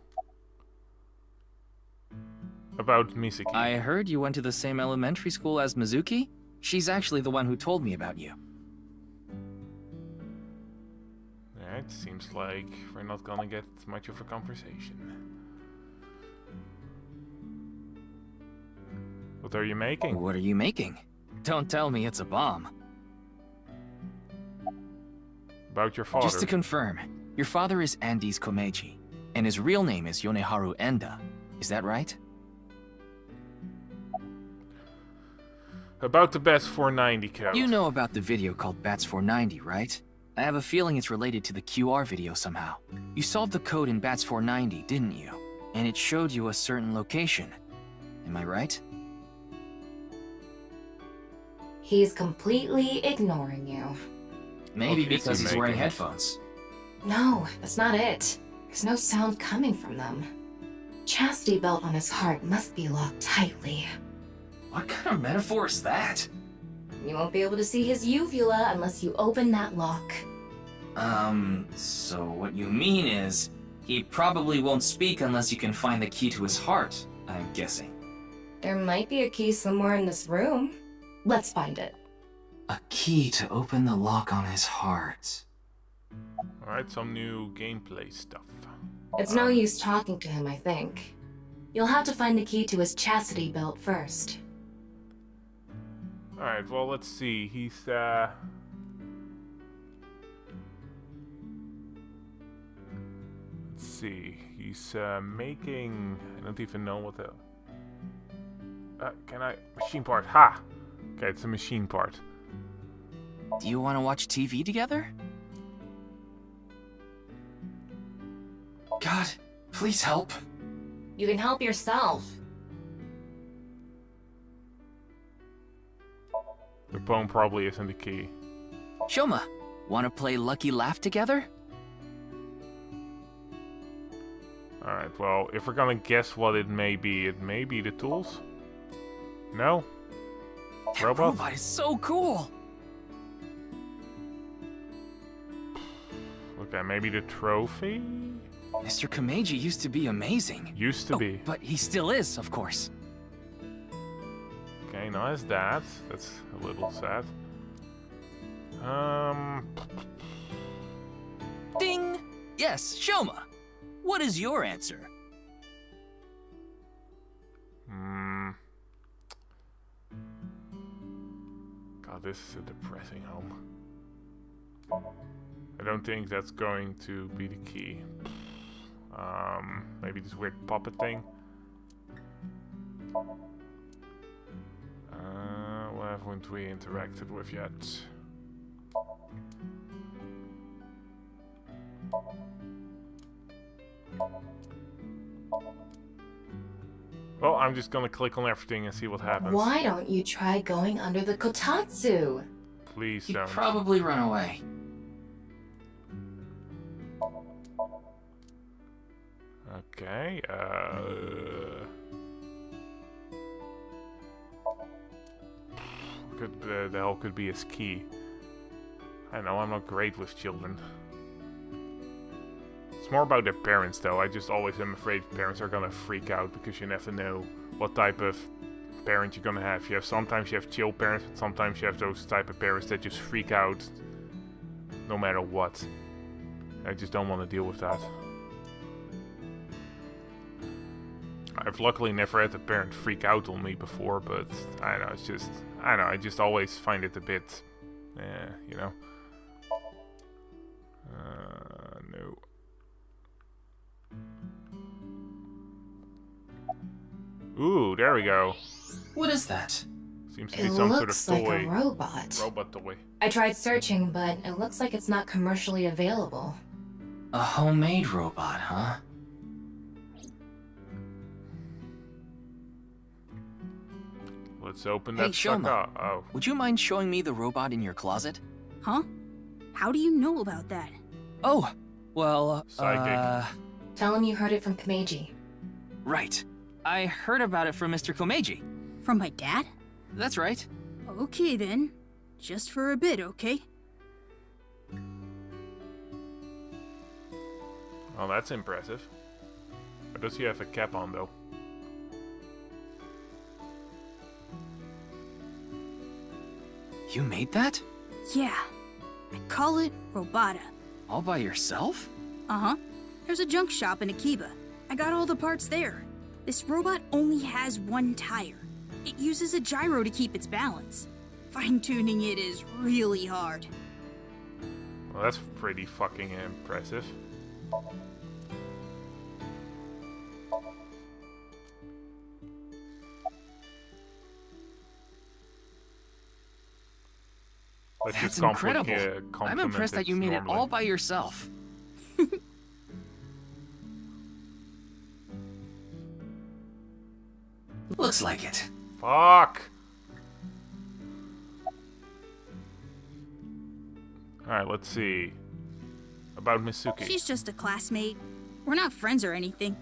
About Misaki. I heard you went to the same elementary school as Mizuki? She's actually the one who told me about you. Yeah, it seems like we're not gonna get much of a conversation. What are you making? What are you making? Don't tell me it's a bomb. About your father. Just to confirm, your father is Andes Komeiji, and his real name is Yoneharu Enda. Is that right? About the Bats 490 code. You know about the video called Bats 490, right? I have a feeling it's related to the QR video somehow. You solved the code in Bats 490, didn't you? And it showed you a certain location. Am I right? He's completely ignoring you. Maybe Okay, because he's wearing headphones. No, that's not it. There's no sound coming from them. Chastity belt on his heart must be locked tightly. What kind of metaphor is that? You won't be able to see his uvula unless you open that lock. So what you mean is, he probably won't speak unless you can find the key to his heart, I'm guessing. There might be a key somewhere in this room. Let's find it. A key to open the lock on his heart. Alright, some new gameplay stuff. It's no use talking to him, I think. You'll have to find the key to his chastity belt first. Alright, well, let's see. He's, let's see. He's, making... I don't even know what the... can I... Machine part. Ha! Okay, it's a machine part. Do you want to watch TV together? God, please help. You can help yourself. The phone probably isn't the key. Shoma, want to play Lucky Laugh together? Alright, well, if we're gonna guess what it may be the tools? No? That Robot? robot is so cool. Okay, maybe the trophy? Mr. Komeiji used to be amazing. Used to be. But he still is, of course. Okay, nice that. That's a little sad. Ding! Yes, Shoma. What is your answer? God, this is a depressing home. I don't think that's going to be the key. Maybe this weird puppet thing. What haven't we interacted with yet? Well, I'm just gonna click on everything and see what happens. Why don't you try going under the kotatsu? Please He'd don't. probably run away. Okay, the hell could be his key? I know, I'm not great with children. It's more about their parents, though. I just always am afraid parents are gonna freak out because you never know what type of parent you're gonna have. Sometimes you have chill parents, but sometimes you have those type of parents that just freak out no matter what. I just don't want to deal with that. I've luckily never had a parent freak out on me before, but I don't know, it's just, I don't know, I just always find it a bit, you know. No. Ooh, there we go. What is that? Seems to be some sort of looks like toy. a robot. Robot toy. I tried searching, but it looks like it's not commercially available. A homemade robot, huh? Let's open Hey, that sucker. Shoma. Oh. Would you mind showing me the robot in your closet? Huh? How do you know about that? Oh, well, Psychic. Tell him you heard it from Komeiji. Right. I heard about it from Mr. Komeiji. From my dad? That's right. Okay then. Just for a bit, okay? Oh, that's impressive. Or does he have a cap on, though? You made that? Yeah. I call it Robota. All by yourself? Uh-huh. There's a junk shop in Akiba. I got all the parts there. This robot only has one tire. It uses a gyro to keep its balance. Fine-tuning it is really hard. Well, that's pretty fucking impressive. That's incredible. I'm impressed that you made it all by yourself. Looks like it. Fuck! Alright, let's see. About Mitsuki. She's just a classmate. We're not friends or anything.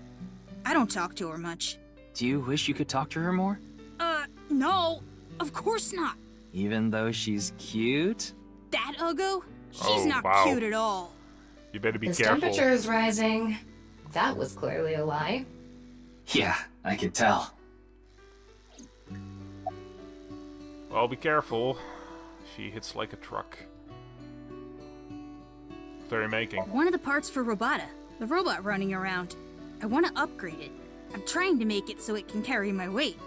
I don't talk to her much. Do you wish you could talk to her more? No. Of course not. Even though she's cute? That Uggo? She's not cute at all. You better be His careful. temperature is rising. That was clearly a lie. Yeah, I could tell. Well, be careful. She hits like a truck. What are you making? One of the parts for Robota, the robot running around. I want to upgrade it. I'm trying to make it so it can carry my weight.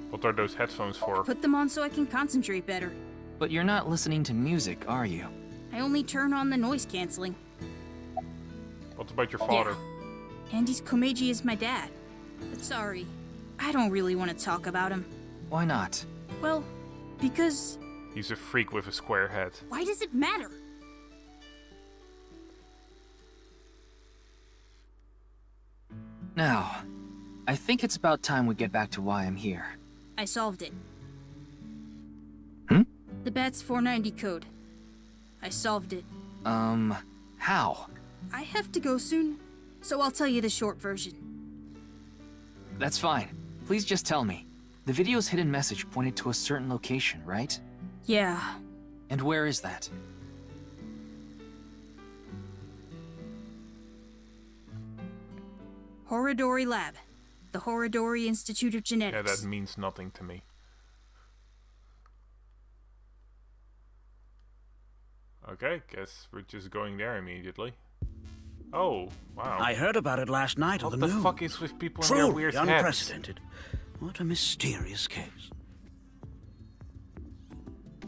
What are those headphones for? Put them on so I can concentrate better. But you're not listening to music, are you? I only turn on the noise canceling. What about your father? Yeah. Andy's Komeiji is my dad. But sorry, I don't really want to talk about him. Why not? Well, because... He's a freak with a square head. Why does it matter? Now, I think it's about time we get back to why I'm here. I solved it. Hmm? The BATS 490 code. I solved it. How? I have to go soon, so I'll tell you the short version. That's fine. Please just tell me. The video's hidden message pointed to a certain location, right? Yeah. And where is that? Horodori Lab. The Horodori Institute of Yeah, Genetics. that means nothing to me. Okay, guess we're just going there immediately. Oh, wow. I heard about it last night on the news. What the fuck is with people in their Truly weird heads? unprecedented. What a mysterious case.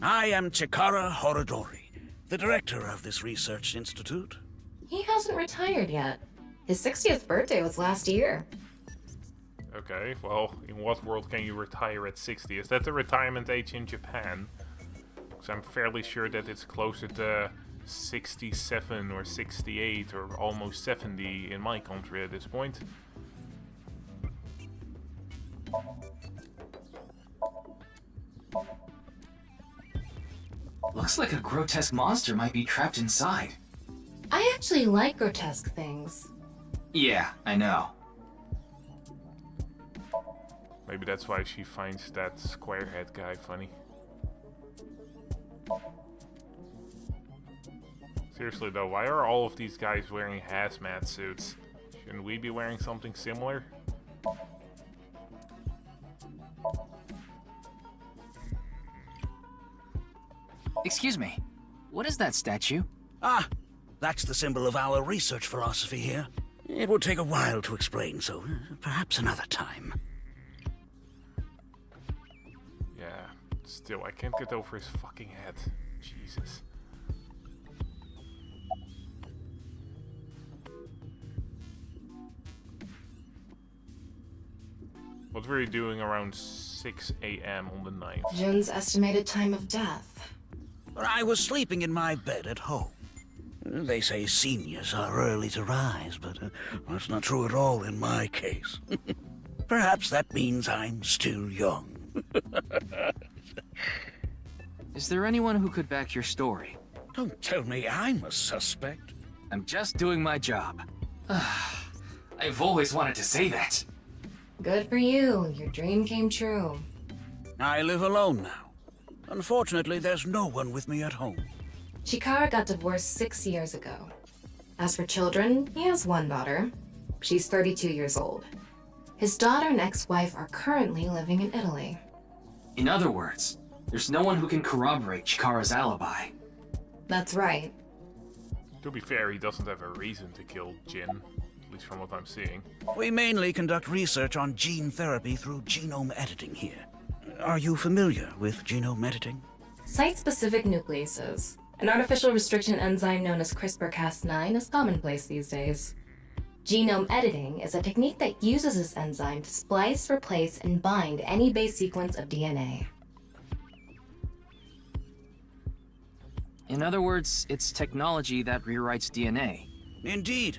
I am Chikara Horodori, the director of this research institute. He hasn't retired yet. His 60th birthday was last year. Okay, well, in what world can you retire at 60? Is that the retirement age in Japan? Because I'm fairly sure that it's closer to 67 or 68 or almost 70 in my country at this point. Looks like a grotesque monster might be trapped inside. I actually like grotesque things. Yeah, I know. Maybe that's why she finds that squarehead guy funny. Seriously though, why are all of these guys wearing hazmat suits? Shouldn't we be wearing something similar? Excuse me, what is that statue? Ah, that's the symbol of our research philosophy here. It would take a while to explain, so perhaps another time. Yeah, still, I can't get over his fucking head. Jesus. What were you doing around 6 a.m. on the 9th? Jun's estimated time of death. I was sleeping in my bed at home. They say seniors are early to rise, but that's not true at all in my case. Perhaps that means I'm still young. Is there anyone who could back your story? Don't tell me I'm a suspect. I'm just doing my job. I I've always wanted to say that. Good for you. Your dream came true. I live alone now. Unfortunately, there's no one with me at home. Chikara got divorced 6 years ago. As for children, he has one daughter. She's 32 years old. His daughter and ex-wife are currently living in Italy. In other words, there's no one who can corroborate Chikara's alibi. That's right. To be fair, he doesn't have a reason to kill Jin, at least from what I'm seeing. We mainly conduct research on gene therapy through genome editing here. Are you familiar with genome editing? Site-specific nucleases, an artificial restriction enzyme known as CRISPR-Cas9, is commonplace these days. Genome editing is a technique that uses this enzyme to splice, replace, and bind any base sequence of DNA. In other words, it's technology that rewrites DNA. Indeed.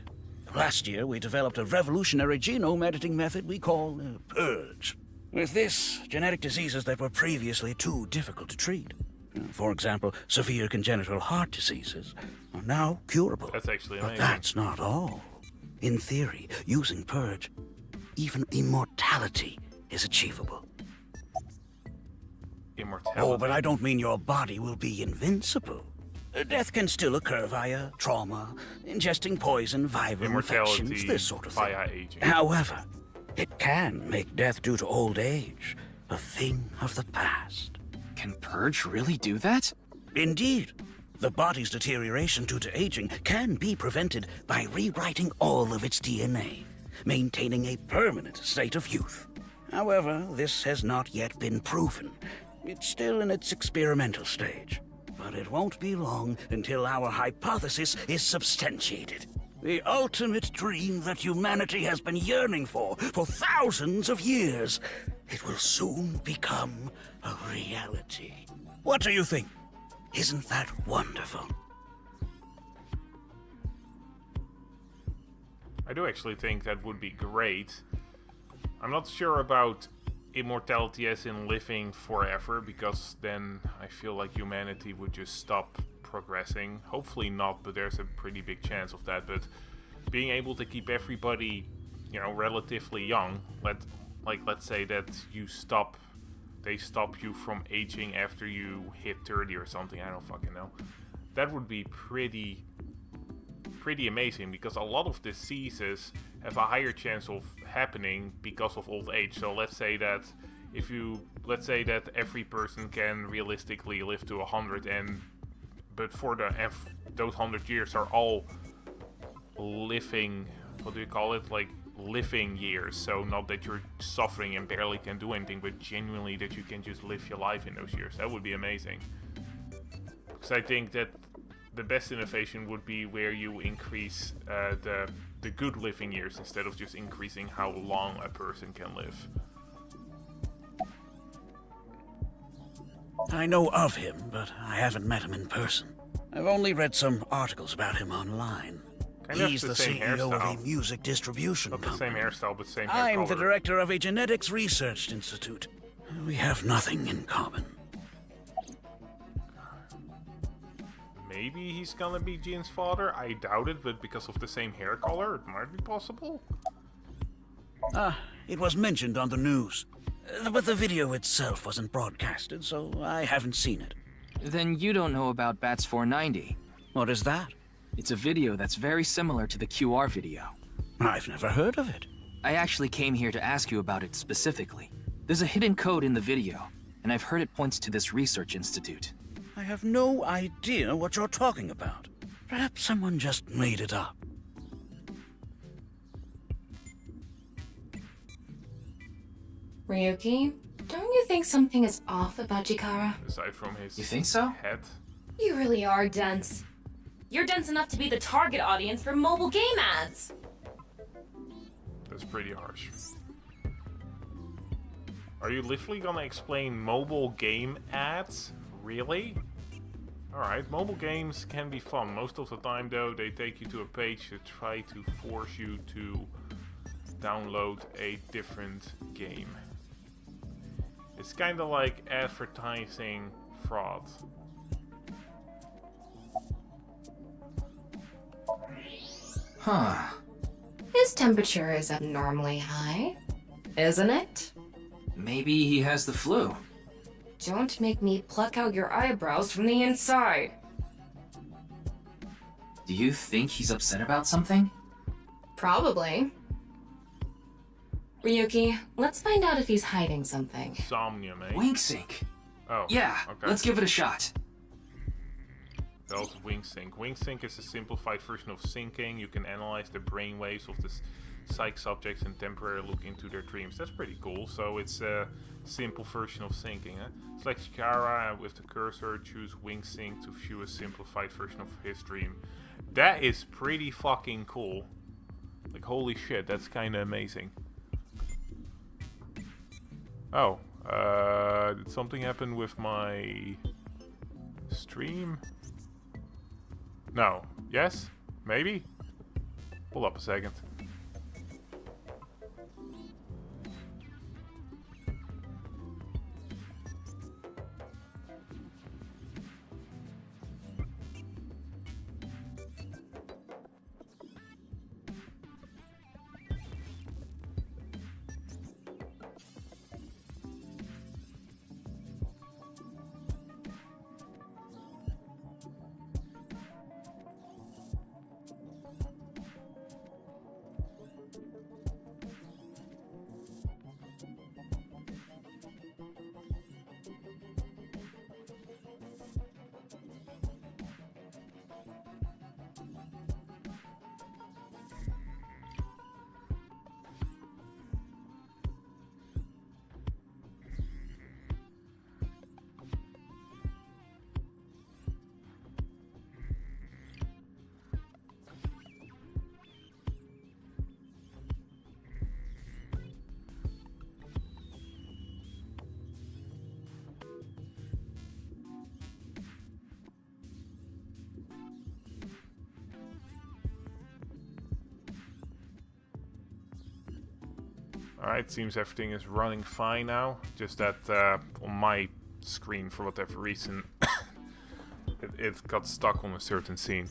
Last year, we developed a revolutionary genome editing method we call Purge. With this, genetic diseases that were previously too difficult to treat, for example, severe congenital heart diseases, are now curable. That's actually But amazing. that's not all. In theory, using Purge, even immortality is achievable. Immortality? Oh, but I don't mean your body will be invincible. Death can still occur via trauma, ingesting poison, viral infections, this sort of thing. Via aging. However, it can make death due to old age a thing of the past. Can Purge really do that? Indeed. The body's deterioration due to aging can be prevented by rewriting all of its DNA, maintaining a permanent state of youth. However, this has not yet been proven. It's still in its experimental stage. But it won't be long until our hypothesis is substantiated. The ultimate dream that humanity has been yearning for thousands of years. It will soon become a reality. What do you think? Isn't that wonderful? I do actually think that would be great. I'm not sure about immortality as in living forever, because then I feel like humanity would just stop progressing. Hopefully not, but there's a pretty big chance of that. But being able to keep everybody, relatively young, let's say that they stop you from aging after you hit 30 or something, I don't fucking know. That would be pretty amazing, because a lot of diseases have a higher chance of happening because of old age. So let's say that every person can realistically live to 100, but for those 100 years are all living, what do you call it, like living years. So not that you're suffering and barely can do anything, but genuinely that you can just live your life in those years. That would be amazing, because I think that the best innovation would be where you increase the good living years instead of just increasing how long a person can live. I know of him, but I haven't met him in person. I've only read some articles about him online. Kind of He's the same CEO of hairstyle. a music distribution Not the company. same hairstyle, but same hair I'm color. the director of a genetics research institute. We have nothing in common. Maybe he's gonna be Jin's father. I doubt it, but because of the same hair color, it might be possible. It was mentioned on the news. But the video itself wasn't broadcasted, so I haven't seen it. Then you don't know about Bats 490. What is that? It's a video that's very similar to the QR video. I've never heard of it. I actually came here to ask you about it specifically. There's a hidden code in the video, and I've heard it points to this research institute. I have no idea what you're talking about. Perhaps someone just made it up. Ryuki, don't you think something is off about Chikara? Aside from his You think so? head. You really are dense. You're dense enough to be the target audience for mobile game ads. That's pretty harsh. Are you literally gonna explain mobile game ads? Really? Alright, mobile games can be fun. Most of the time though, they take you to a page to try to force you to download a different game. It's kinda like advertising fraud. Huh. His temperature is abnormally high, isn't it? Maybe he has the flu. Don't make me pluck out your eyebrows from the inside. Do you think he's upset about something? Probably. Ryuki, let's find out if he's hiding something. Somnium, eh? Wink sync. Oh. Yeah, okay. let's give it a shot. That was Wink sync. Wink sync is a simplified version of syncing. You can analyze the brainwaves of the psych subjects and temporarily look into their dreams. That's pretty cool. So it's a simple version of syncing. Eh? Select Chikara and with the cursor choose Wink sync to view a simplified version of his dream. That is pretty fucking cool. Like, holy shit, that's kind of amazing. Oh, did something happen with my stream? No. Yes? Maybe? Hold up a second. Alright, seems everything is running fine now. Just that on my screen, for whatever reason, it got stuck on a certain scene.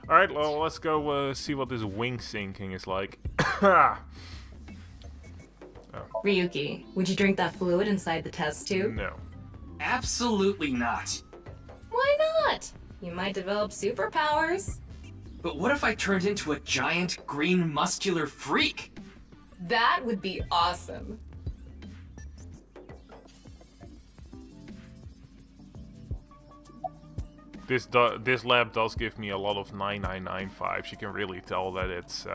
Alright, well, let's go see what this wing syncing is like. Oh. Ryuki, would you drink that fluid inside the test tube? No. Absolutely not. Why not? You might develop superpowers. But what if I turned into a giant green muscular freak? That would be awesome. This lab does give me a lot of 9999 vibes. You can really tell that it's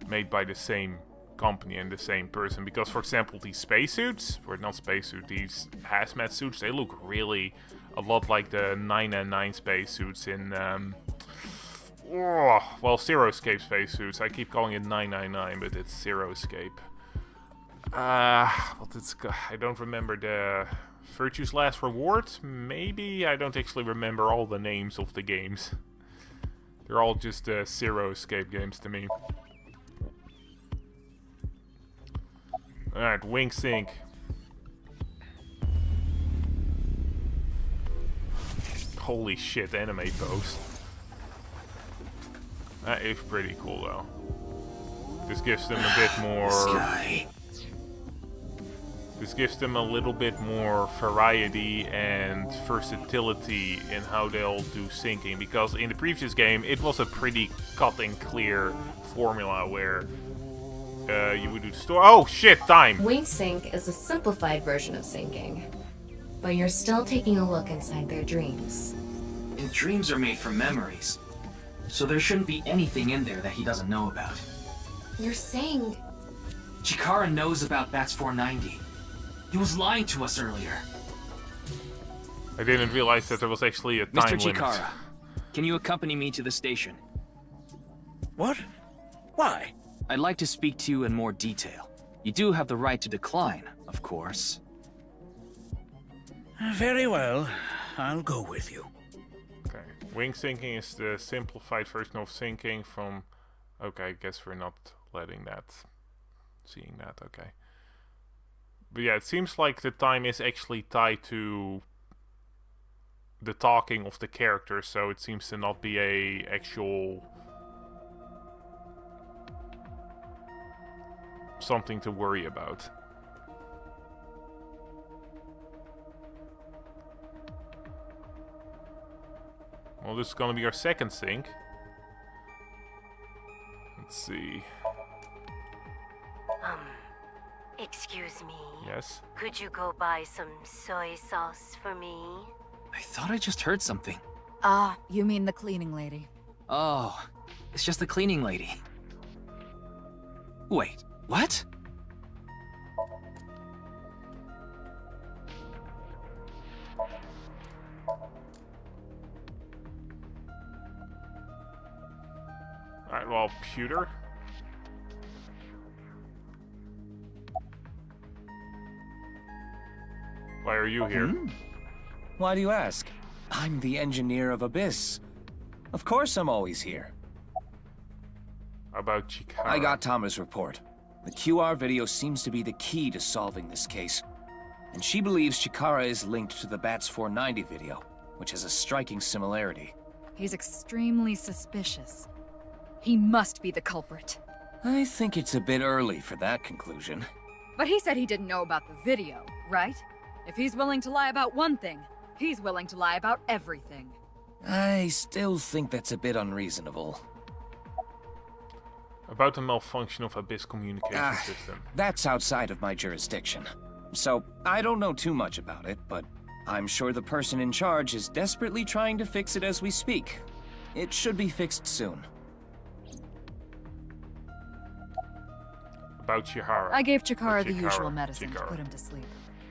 made by the same company and the same person. Because, for example, these spacesuits, or not spacesuits, these hazmat suits, they look really a lot like the 999 spacesuits in, well, Zero Escape spacesuits. I keep calling it 999, but it's Zero Escape. What it's, I don't remember the Virtue's Last Reward, maybe? I don't actually remember all the names of the games. They're all just Zero Escape games to me. Alright, Wing Sync. Holy shit, anime pose. That is pretty cool though. This gives them a bit more... This gives them a little bit more variety and versatility in how they'll do syncing, because in the previous game it was a pretty cut and clear formula where you would do oh shit, time! Wing Sync is a simplified version of syncing, but you're still taking a look inside their dreams. And dreams are made from memories, so there shouldn't be anything in there that he doesn't know about. You're saying... Chikara knows about Bats 490. He was lying to us earlier. I didn't realize that there was actually a time Mr. limit. Chikara, can you accompany me to the station? What? Why? I'd like to speak to you in more detail. You do have the right to decline, of course. Very well. I'll go with you. Okay. Wing syncing is the simplified version of syncing from... Okay, I guess we're not letting that... Seeing that, okay. But yeah, it seems like the time is actually tied to the talking of the characters, so it seems to not be a actual something to worry about. Well, this is gonna be our second sink. Let's see. Excuse me. Yes? Could you go buy some soy sauce for me? I thought I just heard something. Ah, you mean the cleaning lady. Oh, it's just the cleaning lady. Wait, what? Alright, well, pewter. Why are you here? Why do you ask? I'm the engineer of Abyss. Of course I'm always here. How about Chikara? I got Tama's report. The QR video seems to be the key to solving this case. And she believes Chikara is linked to the Bats 490 video, which has a striking similarity. He's extremely suspicious. He must be the culprit. I think it's a bit early for that conclusion. But he said he didn't know about the video, right? If he's willing to lie about one thing, he's willing to lie about everything. I still think that's a bit unreasonable. About the malfunction of Abyss communication system. That's outside of my jurisdiction. So, I don't know too much about it, but I'm sure the person in charge is desperately trying to fix it as we speak. It should be fixed soon. About Chihara. I gave Chikara the usual medicine to put him to sleep.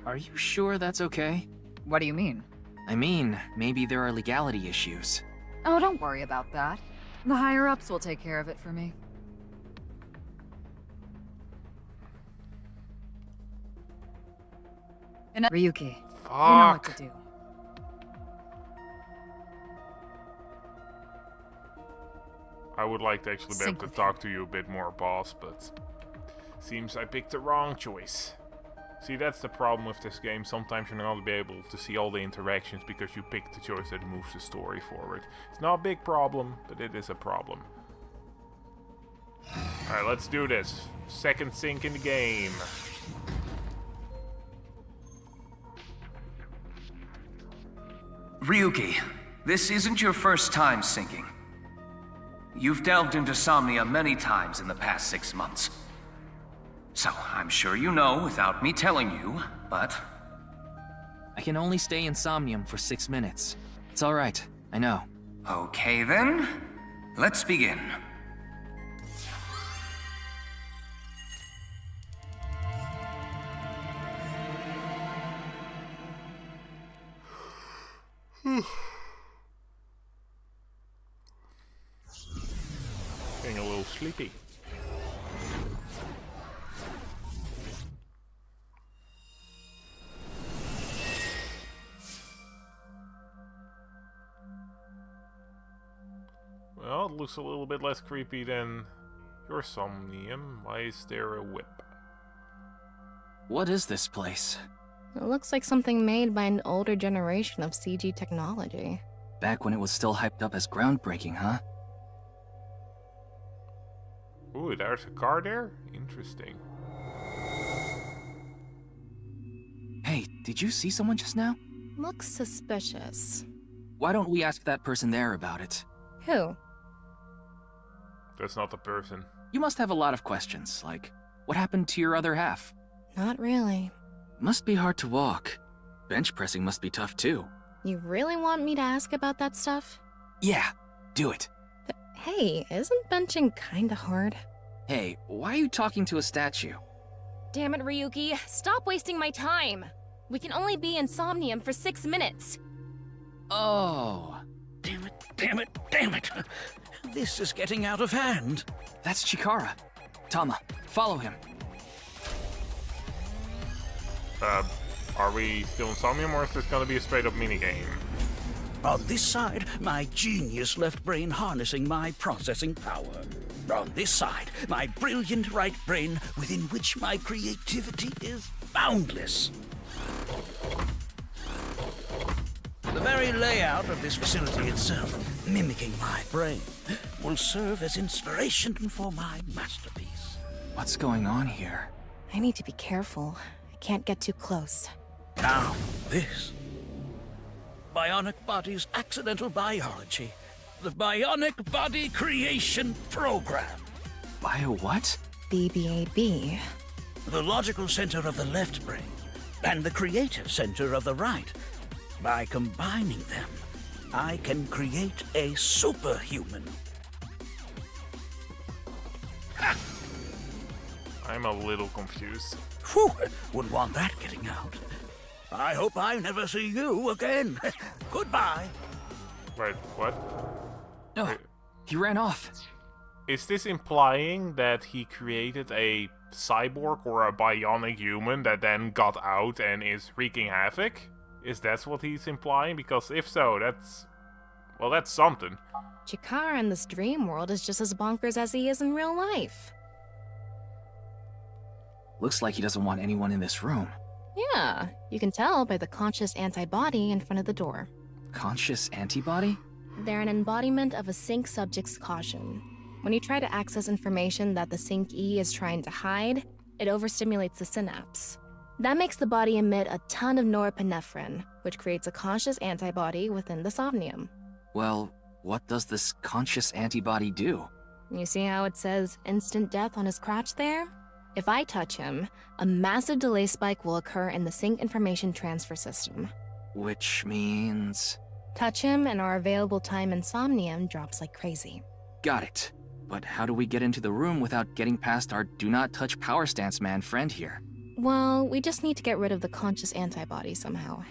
Are you sure that's okay? What do you mean? I mean, maybe there are legality issues. Oh, don't worry about that. The higher-ups will take care of it for me. And Ryuki, you know what to do. I would like to actually be able to talk to you a bit more, boss, but seems I picked the wrong choice. See, that's the problem with this game. Sometimes you're not going to be able to see all the interactions because you picked the choice that moves the story forward. It's not a big problem, but it is a problem. Alright, let's do this. Second sink in the game. Ryuki, this isn't your first time sinking. You've delved into Somnia many times in the past 6 months. So, I'm sure you know without me telling you, but... I can only stay in Somnium for 6 minutes. It's alright, I know. Okay then, let's begin. Getting a little sleepy. Well, it looks a little bit less creepy than your Somnium. Why is there a whip? What is this place? It looks like something made by an older generation of CG technology. Back when it was still hyped up as groundbreaking, huh? Ooh, there's a car there? Interesting. Hey, did you see someone just now? Looks suspicious. Why don't we ask that person there about it? Who? That's not the person. You must have a lot of questions, like, what happened to your other half? Not really. Must be hard to walk. Bench pressing must be tough too. You really want me to ask about that stuff? Yeah, do it. But hey, isn't benching kinda hard? Hey, why are you talking to a statue? Damn it, Ryuki. Stop wasting my time. We can only be in Somnium for 6 minutes. Oh. Damn it, damn it, damn it. This is getting out of hand. That's Chikara. Tama, follow him. Are we still in Somnium, or is this gonna be a straight-up minigame? On this side, my genius left brain harnessing my processing power. On this side, my brilliant right brain within which my creativity is boundless. The very layout of this facility itself, mimicking my brain, will serve as inspiration for my masterpiece. What's going on here? I need to be careful. I can't get too close. Now, this. Bionic Body's Accidental Biology. The Bionic Body Creation Program. Bio what? BBAB. The logical center of the left brain, and the creative center of the right. By combining them, I can create a superhuman. Ha! I'm a little confused. Whew, wouldn't want that getting out. I hope I never see you again. Goodbye. Wait, what? No, he ran off. Is this implying that he created a cyborg or a bionic human that then got out and is wreaking havoc? Is that what he's implying? Because if so, that's... well, that's something. Chikara in this dream world is just as bonkers as he is in real life. Looks like he doesn't want anyone in this room. Yeah, you can tell by the conscious antibody in front of the door. Conscious antibody? They're an embodiment of a sync subject's caution. When you try to access information that the sync E is trying to hide, it overstimulates the synapse. That makes the body emit a ton of norepinephrine, which creates a conscious antibody within the somnium. Well, what does this conscious antibody do? You see how it says instant death on his crotch there? If I touch him, a massive delay spike will occur in the sync information transfer system. Which means... Touch him and our available time in Somnium drops like crazy. Got it. But how do we get into the room without getting past our do not touch power stance man friend here? Well, we just need to get rid of the conscious antibody somehow.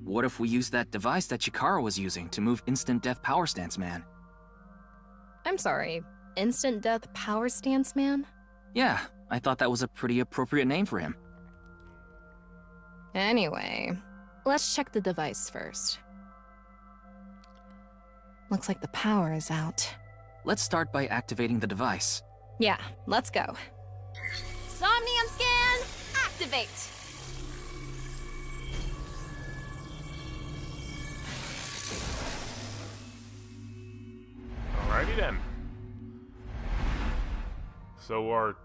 What if we use that device that Chikara was using to move instant death power stance man? I'm sorry, instant death power stance man? Yeah, I thought that was a pretty appropriate name for him. Anyway, let's check the device first. Looks like the power is out. Let's start by activating the device. Yeah, let's go. Somnium scan, activate! Alrighty then. So our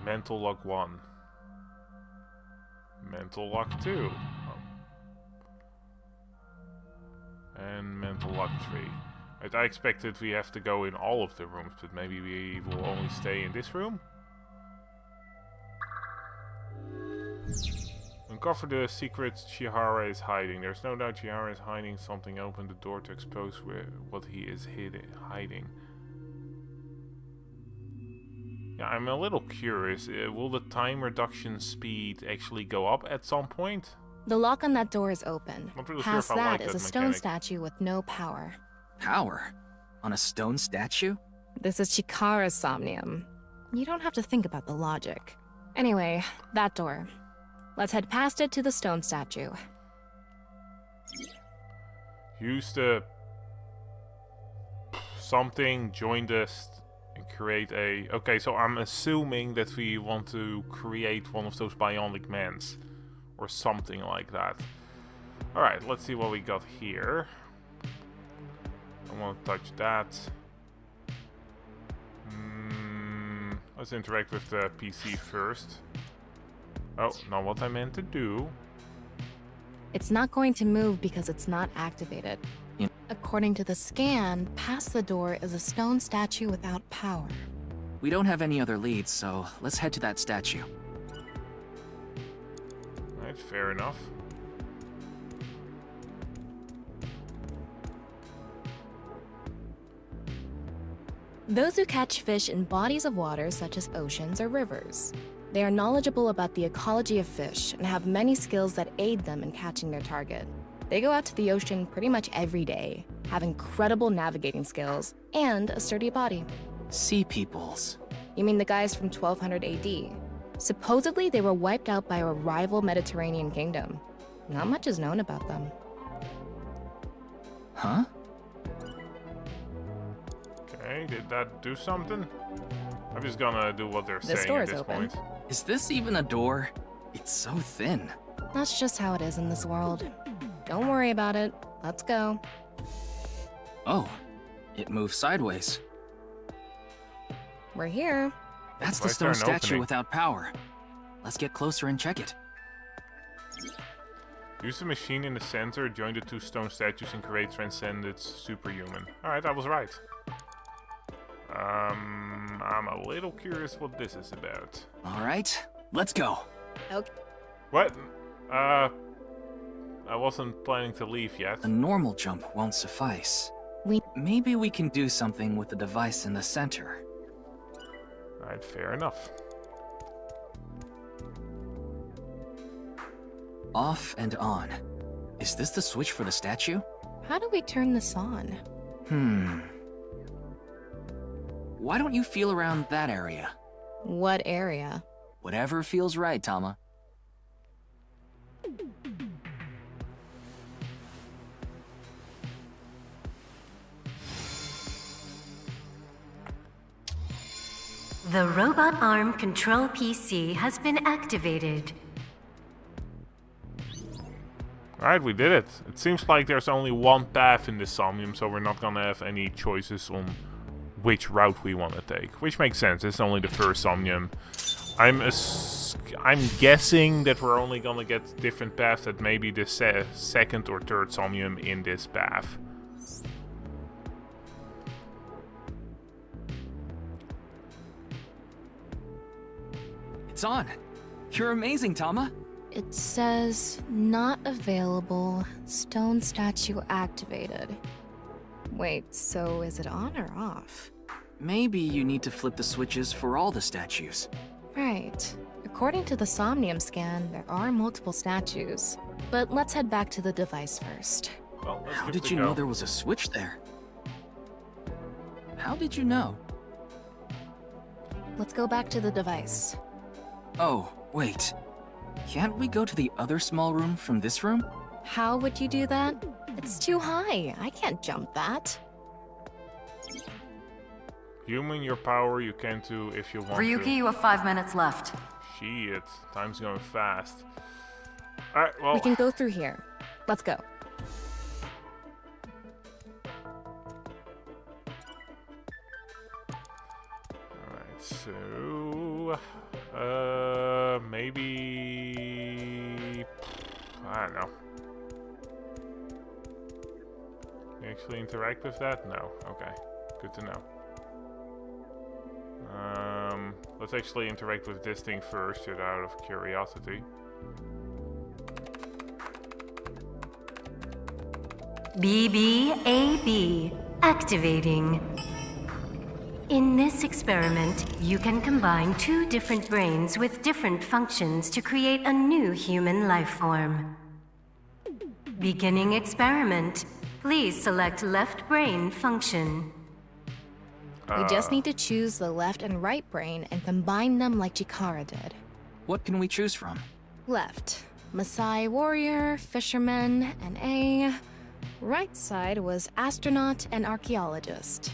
mental lock 1. Mental lock 2. And mental lock 3. I expected we have to go in all of the rooms, but maybe we will only stay in this room? Uncover the secrets Chihara is hiding. There's no doubt Chihara is hiding something. Open the door to expose what he is hiding. Yeah, I'm a little curious. Will the time reduction speed actually go up at some point? The lock on that door is open. Not really Past sure if I like that is that a stone mechanic. statue with no power. Power? On a stone statue? This is Chikara's Somnium. You don't have to think about the logic. Anyway, that door. Let's head past it to the stone statue. Use the something, join this, and create a... Okay, so I'm assuming that we want to create one of those bionic mans. Or something like that. Alright, let's see what we got here. I want to touch that. Let's interact with the PC first. Oh, not what I meant to do. It's not going to move because it's not activated. According to the scan, past the door is a stone statue without power. We don't have any other leads, so let's head to that statue. Alright, fair enough. Those who catch fish in bodies of water such as oceans or rivers. They are knowledgeable about the ecology of fish and have many skills that aid them in catching their target. They go out to the ocean pretty much every day, have incredible navigating skills, and a sturdy body. Sea peoples. You mean the guys from 1200 AD? Supposedly they were wiped out by a rival Mediterranean kingdom. Not much is known about them. Huh? Okay, did that do something? I'm just gonna do what they're This saying door at is this open. point. Is this even a door? It's so thin. That's just how it is in this world. Don't worry about it. Let's go. Oh, it moves sideways. We're here. That's Why the is there stone an statue opening? without power. Let's get closer and check it. Use the machine in the center, join the two stone statues and create transcended superhuman. Alright, I was right. I'm a little curious what this is about. Alright, let's go. Okay. What? I wasn't planning to leave yet. A normal jump won't suffice. Maybe we can do something with the device in the center. Alright, fair enough. Off and on. Is this the switch for the statue? How do we turn this on? Why don't you feel around that area? What area? Whatever feels right, Tama. The robot arm control PC has been activated. Alright, we did it. It seems like there's only one path in this Somnium, so we're not gonna have any choices on which route we want to take. Which makes sense, it's only the first Somnium. I'm guessing that we're only gonna get different paths at maybe the second or third Somnium in this path. It's on. You're amazing, Tama. It says, not available, stone statue activated. Wait, so is it on or off? Maybe you need to flip the switches for all the statues. Right. According to the Somnium scan, there are multiple statues. But let's head back to the device first. Well, How did you know there was a switch there? How did you know? Let's go back to the device. Oh, wait. Can't we go to the other small room from this room? How would you do that? It's too high. I can't jump that. Human your power, you can too if you want to. Ryuki, you have 5 minutes left. Shit, time's going fast. Alright, well... We can go through here. Let's go. Alright, so... maybe... I don't know. You actually interact with that? No. Okay. Good to know. Let's actually interact with this thing first, just out of curiosity. BBAB activating. In this experiment, you can combine two different brains with different functions to create a new human life form. Beginning experiment. Please select left brain function. We just need to choose the left and right brain and combine them like Chikara did. What can we choose from? Left, Maasai warrior, fisherman, and A. Right side was astronaut and archaeologist.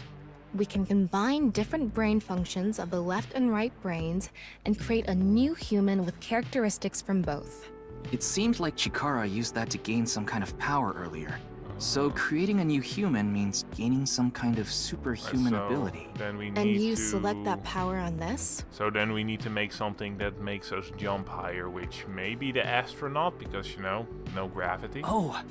We can combine different brain functions of the left and right brains and create a new human with characteristics from both. It seemed like Chikara used that to gain some kind of power earlier. So creating a new human means gaining some kind of superhuman ability. Then we need And you to select that power on this? So then we need to make something that makes us jump higher, which may be the astronaut, because, you know, no gravity. Oh,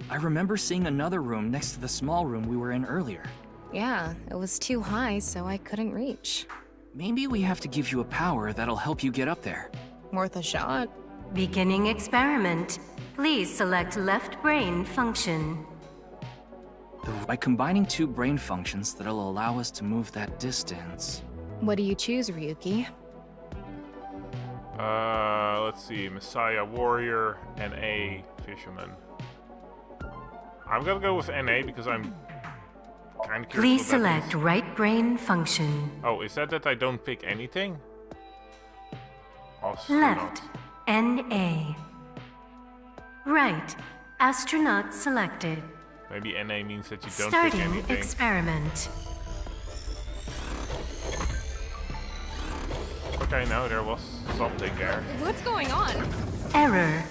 I remember seeing another room next to the small room we were in earlier. Yeah, it was too high, so I couldn't reach. Maybe we have to give you a power that'll help you get up there. Worth a shot. Beginning experiment. Please select left brain function. By combining two brain functions that'll allow us to move that distance. What do you choose, Ryuki? Let's see, Messiah Warrior, NA Fisherman. I'm gonna go with NA because I'm kind of curious. Please select right brain function. Oh, is that I don't pick anything? Left, NA. Right, astronaut selected. Maybe NA means that you don't Starting pick anything. Experiment. Okay, no, there was something there. What's going on? Error.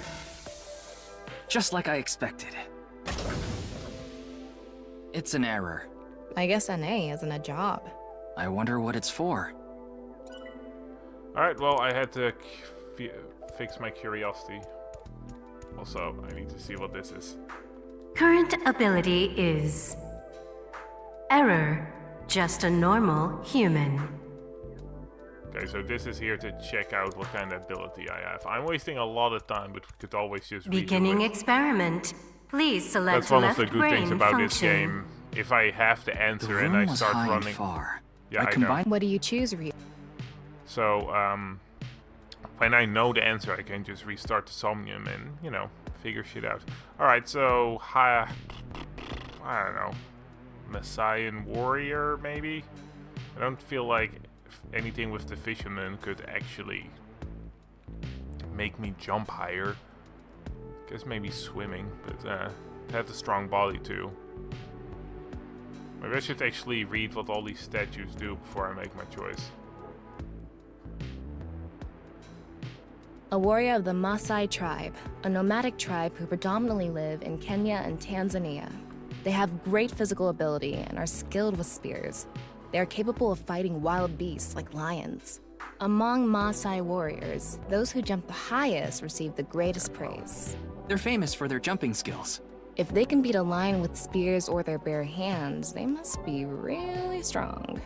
Just like I expected. It's an error. I guess NA isn't a job. I wonder what it's for. Alright, well, I had to fix my curiosity. Also, I need to see what this is. Current ability is... Error. Just a normal human. Okay, so this is here to check out what kind of ability I have. I'm wasting a lot of time, but we could always just Beginning redo it. Experiment. Please select That's one left of the good brain things about function. this game. If I have the answer and I start running... Far. Yeah, I know. What do you choose, Ryu? So, when I know the answer, I can just restart the Somnium and, you know, figure shit out. Alright, so, I don't know, Messiah Warrior, maybe? I don't feel like anything with the fisherman could actually make me jump higher. Guess maybe swimming, but, it had a strong body too. Maybe I should actually read what all these statues do before I make my choice. A warrior of the Maasai tribe, a nomadic tribe who predominantly live in Kenya and Tanzania. They have great physical ability and are skilled with spears. They are capable of fighting wild beasts like lions. Among Maasai warriors, those who jump the highest receive the greatest praise. They're famous for their jumping skills. If they can beat a lion with spears or their bare hands, they must be really strong.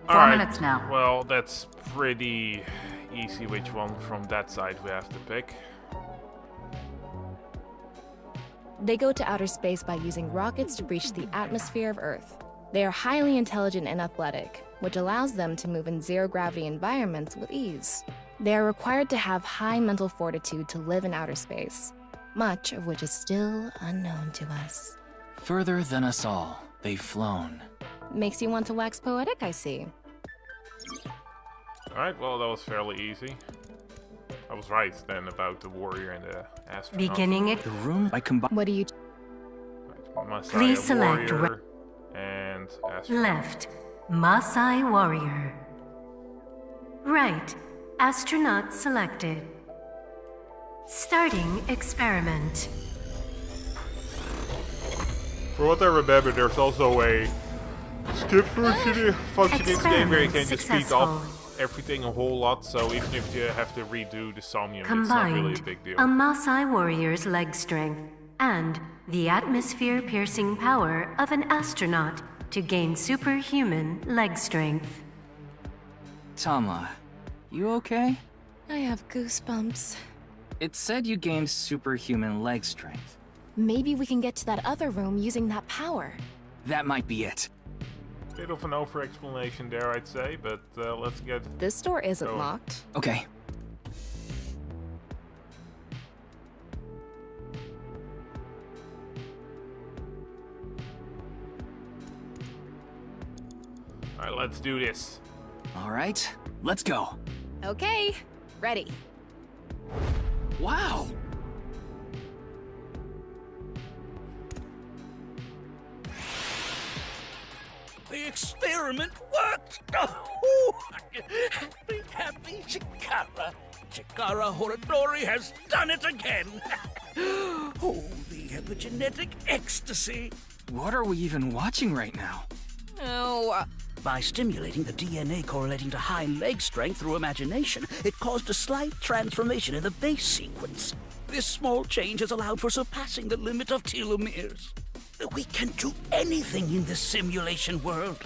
4 minutes now. Well, that's pretty easy which one from that side we have to pick. They go to outer space by using rockets to breach the atmosphere of Earth. They are highly intelligent and athletic, which allows them to move in zero-gravity environments with ease. They are required to have high mental fortitude to live in outer space, much of which is still unknown to us. Further than us all, they've flown. Makes you want to wax poetic, I see. Alright, well, that was fairly easy. I was right then about the warrior and the astronaut. Beginning it. The room I combine. What do you? Messiah Please select warrior and astronaut. Left, Maasai warrior. Right, astronaut selected. Starting experiment. For what I remember, there's also a skip function in this game where you can just speed up everything a whole lot, so even if you have to redo the Somnium, it's not really a big deal. A Maasai warrior's leg strength and the atmosphere-piercing power of an astronaut to gain superhuman leg strength. Tama, you okay? I have goosebumps. It said you gained superhuman leg strength. Maybe we can get to that other room using that power. That might be it. Bit of an over-explanation there, I'd say, but let's get... This door isn't going. locked. Okay. Alright, let's do this. Alright, let's go. Okay, ready. Wow! The experiment worked! Oh, happy, happy Chikara. Chikara Horadori has done it again! Oh, the epigenetic ecstasy! What are we even watching right now? Oh, By stimulating the DNA correlating to high leg strength through imagination, it caused a slight transformation in the base sequence. This small change has allowed for surpassing the limit of telomeres. We can do anything in this simulation world.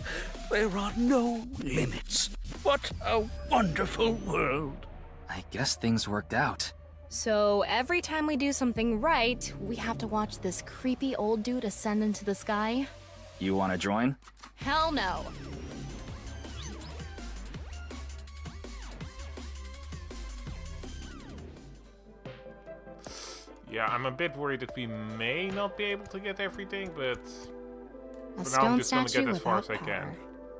There are no limits. What a wonderful world. I guess things worked out. so every time we do something right, we have to watch this creepy old dude ascend into the sky? You wanna join? Hell no. Yeah, I'm a bit worried that we may not be able to get everything, but A for now I'm stone just gonna statue get as far as without I can. power.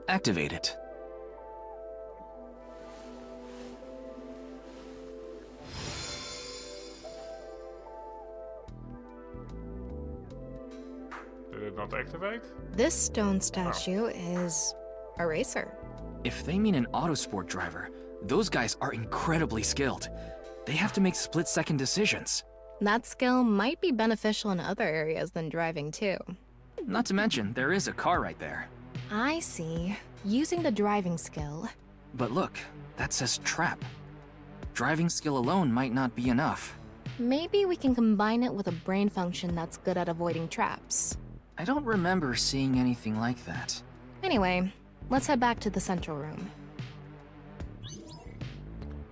Activate it. Did it not activate? This stone statue is a racer. If they mean an autosport driver, those guys are incredibly skilled. They have to make split-second decisions. That skill might be beneficial in other areas than driving too. Not to mention, there is a car right there. I see. Using the driving skill, But look, that says trap. Driving skill alone might not be enough. Maybe we can combine it with a brain function that's good at avoiding traps. I don't remember seeing anything like that. Anyway, let's head back to the central room.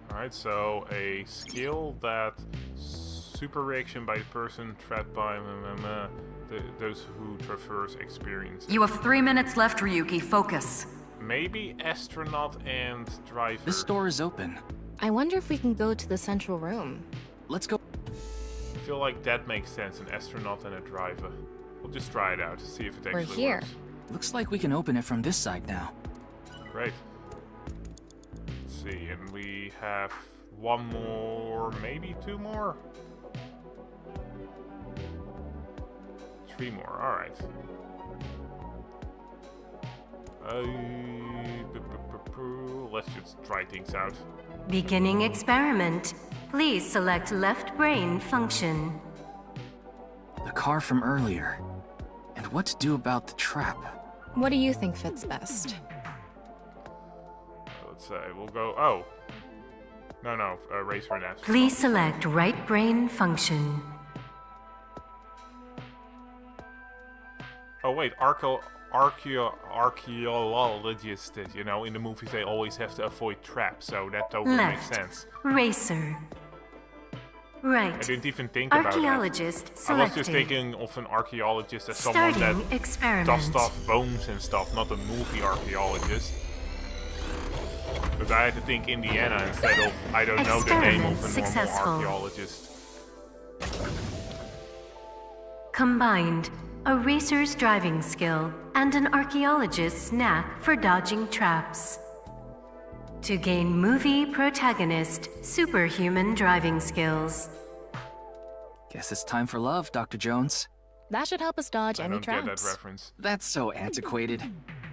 Alright, so a skill that super reaction by the person trapped by those who traverse experience. You have 3 minutes left, Ryuki. Focus. Maybe astronaut and driver. This door is open. I wonder if we can go to the central room. Let's go. I feel like that makes sense, an astronaut and a driver. We'll just try it out, see if it actually We're here. works. Looks like we can open it from this side now. Great. Let's see, and we have 1 more, maybe 2 more? 3 more, alright. Let's just try things out. Beginning experiment. Please select left brain function. The car from earlier. And what to do about the trap? What do you think fits best? Let's say, we'll go, oh. No, racer and astronaut. Please select right brain function. Oh wait, archaeologist, you know, in the movies they always have to avoid traps, so that totally makes Left. sense. Racer. Right. I didn't even think about Archaeologist that. I was selected. just thinking of an archaeologist as someone Starting that experiment. dusts off bones and stuff, not a movie archaeologist. But I had to think Indiana instead of, I don't know the name of a Successful. normal archaeologist. Combined, a racer's driving skill and an archaeologist's knack for dodging traps. To gain movie protagonist superhuman driving skills. Guess it's time for love, Dr. Jones. That should help us dodge I any don't traps. get that reference. That's so antiquated.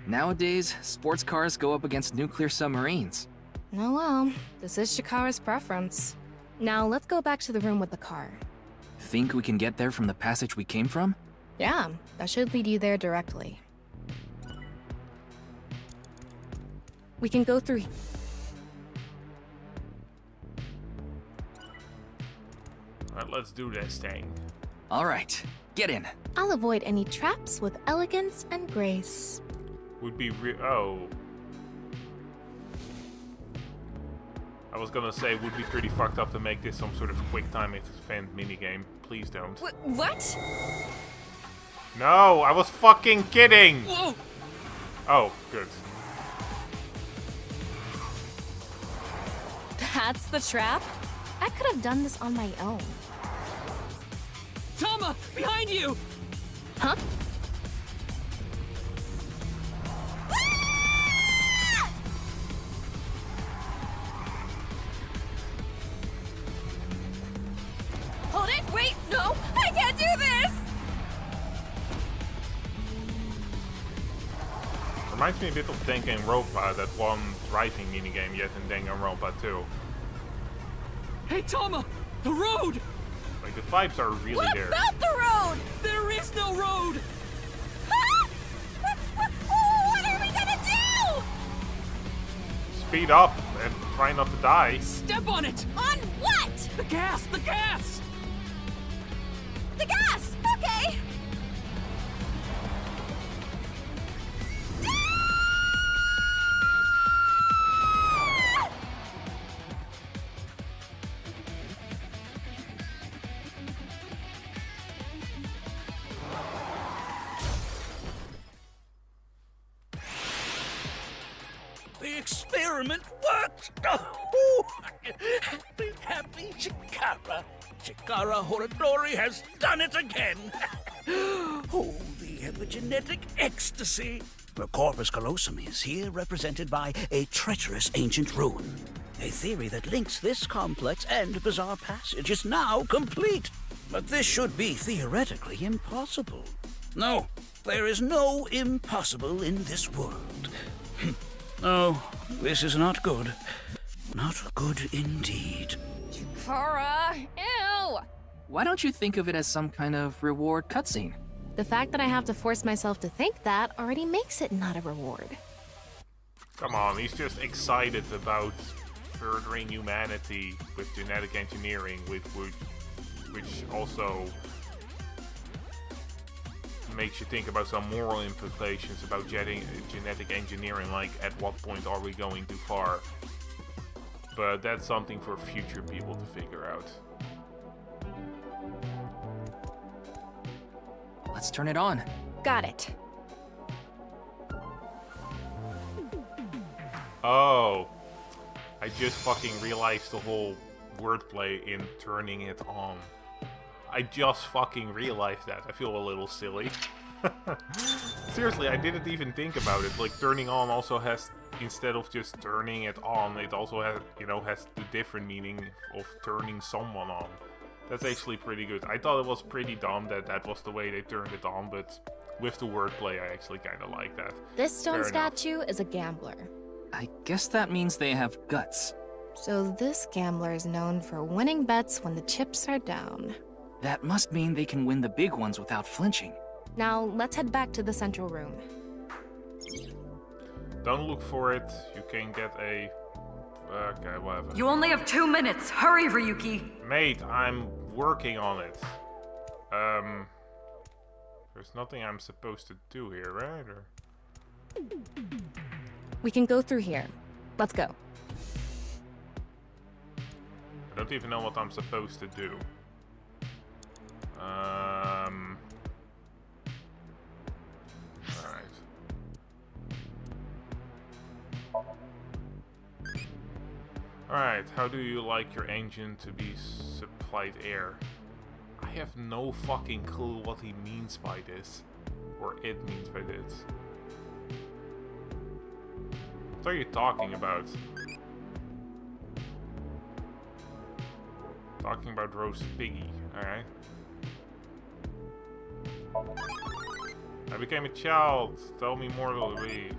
Nowadays, sports cars go up against nuclear submarines. Oh well, this is Shikara's preference. Now let's go back to the room with the car. Think we can get there from the passage we came from? Yeah, that should lead you there directly. We can go through... Alright, let's do this thing. Alright, get in. I'll avoid any traps with elegance and grace. Would be oh. I was gonna say, would be pretty fucked up to make this some sort of quick time event minigame. Please don't. What? No, I was fucking kidding! Whoa! Oh, good. That's the trap? I could have done this on my own. Tama! Behind you! Huh? Hold it! Wait! No! I can't do this! Reminds me a bit of Danganronpa, that one driving minigame yet in Danganronpa 2. Hey, Tama! The road! Like, the vibes are really What there. about the road? There is no road! Ah! What are we gonna do? Speed up and try not to die. Step on it! On what? The gas! The gas! The gas! Okay! The experiment worked! Oh, happy Chikara. Chikara Horadori has done it again! Oh, the epigenetic ecstasy! The corpus callosum is here represented by a treacherous ancient rune. A theory that links this complex and bizarre passage is now complete. But this should be theoretically impossible. No, there is no impossible in this world. Oh, this is not good. Not good indeed. Kara! Ew! Why don't you think of it as some kind of reward cutscene? The fact that I have to force myself to think that already makes it not a reward. Come on, he's just excited about furthering humanity with genetic engineering, which also makes you think about some moral implications about genetic engineering, like at what point are we going too far? But that's something for future people to figure out. Let's turn it on. Got it. Oh, I just fucking realized the whole wordplay in turning it on. I just fucking realized that. I feel a little silly. Seriously, I didn't even think about it. Like, turning on also has, instead of just turning it on, it also has, you know, has the different meaning of turning someone on. That's actually pretty good. I thought it was pretty dumb that that was the way they turned it on, but with the wordplay, I actually kind of like that. This stone Fair enough. statue is a gambler. I guess that means they have guts. So this gambler is known for winning bets when the chips are down. That must mean they can win the big ones without flinching. Now, let's head back to the central room. Don't look for it. You can get a... Okay, whatever. You only have 2 minutes. Hurry, Ryuki. Mate, I'm working on it. There's nothing I'm supposed to do here, right? Or... We can go through here. Let's go. I don't even know what I'm supposed to do. Alright. Alright, how do you like your engine to be supplied air? I have no fucking clue what he means by this. Or it means by this. What are you talking about? Talking about roast piggy, alright. I became a child. Tell me more, Louis.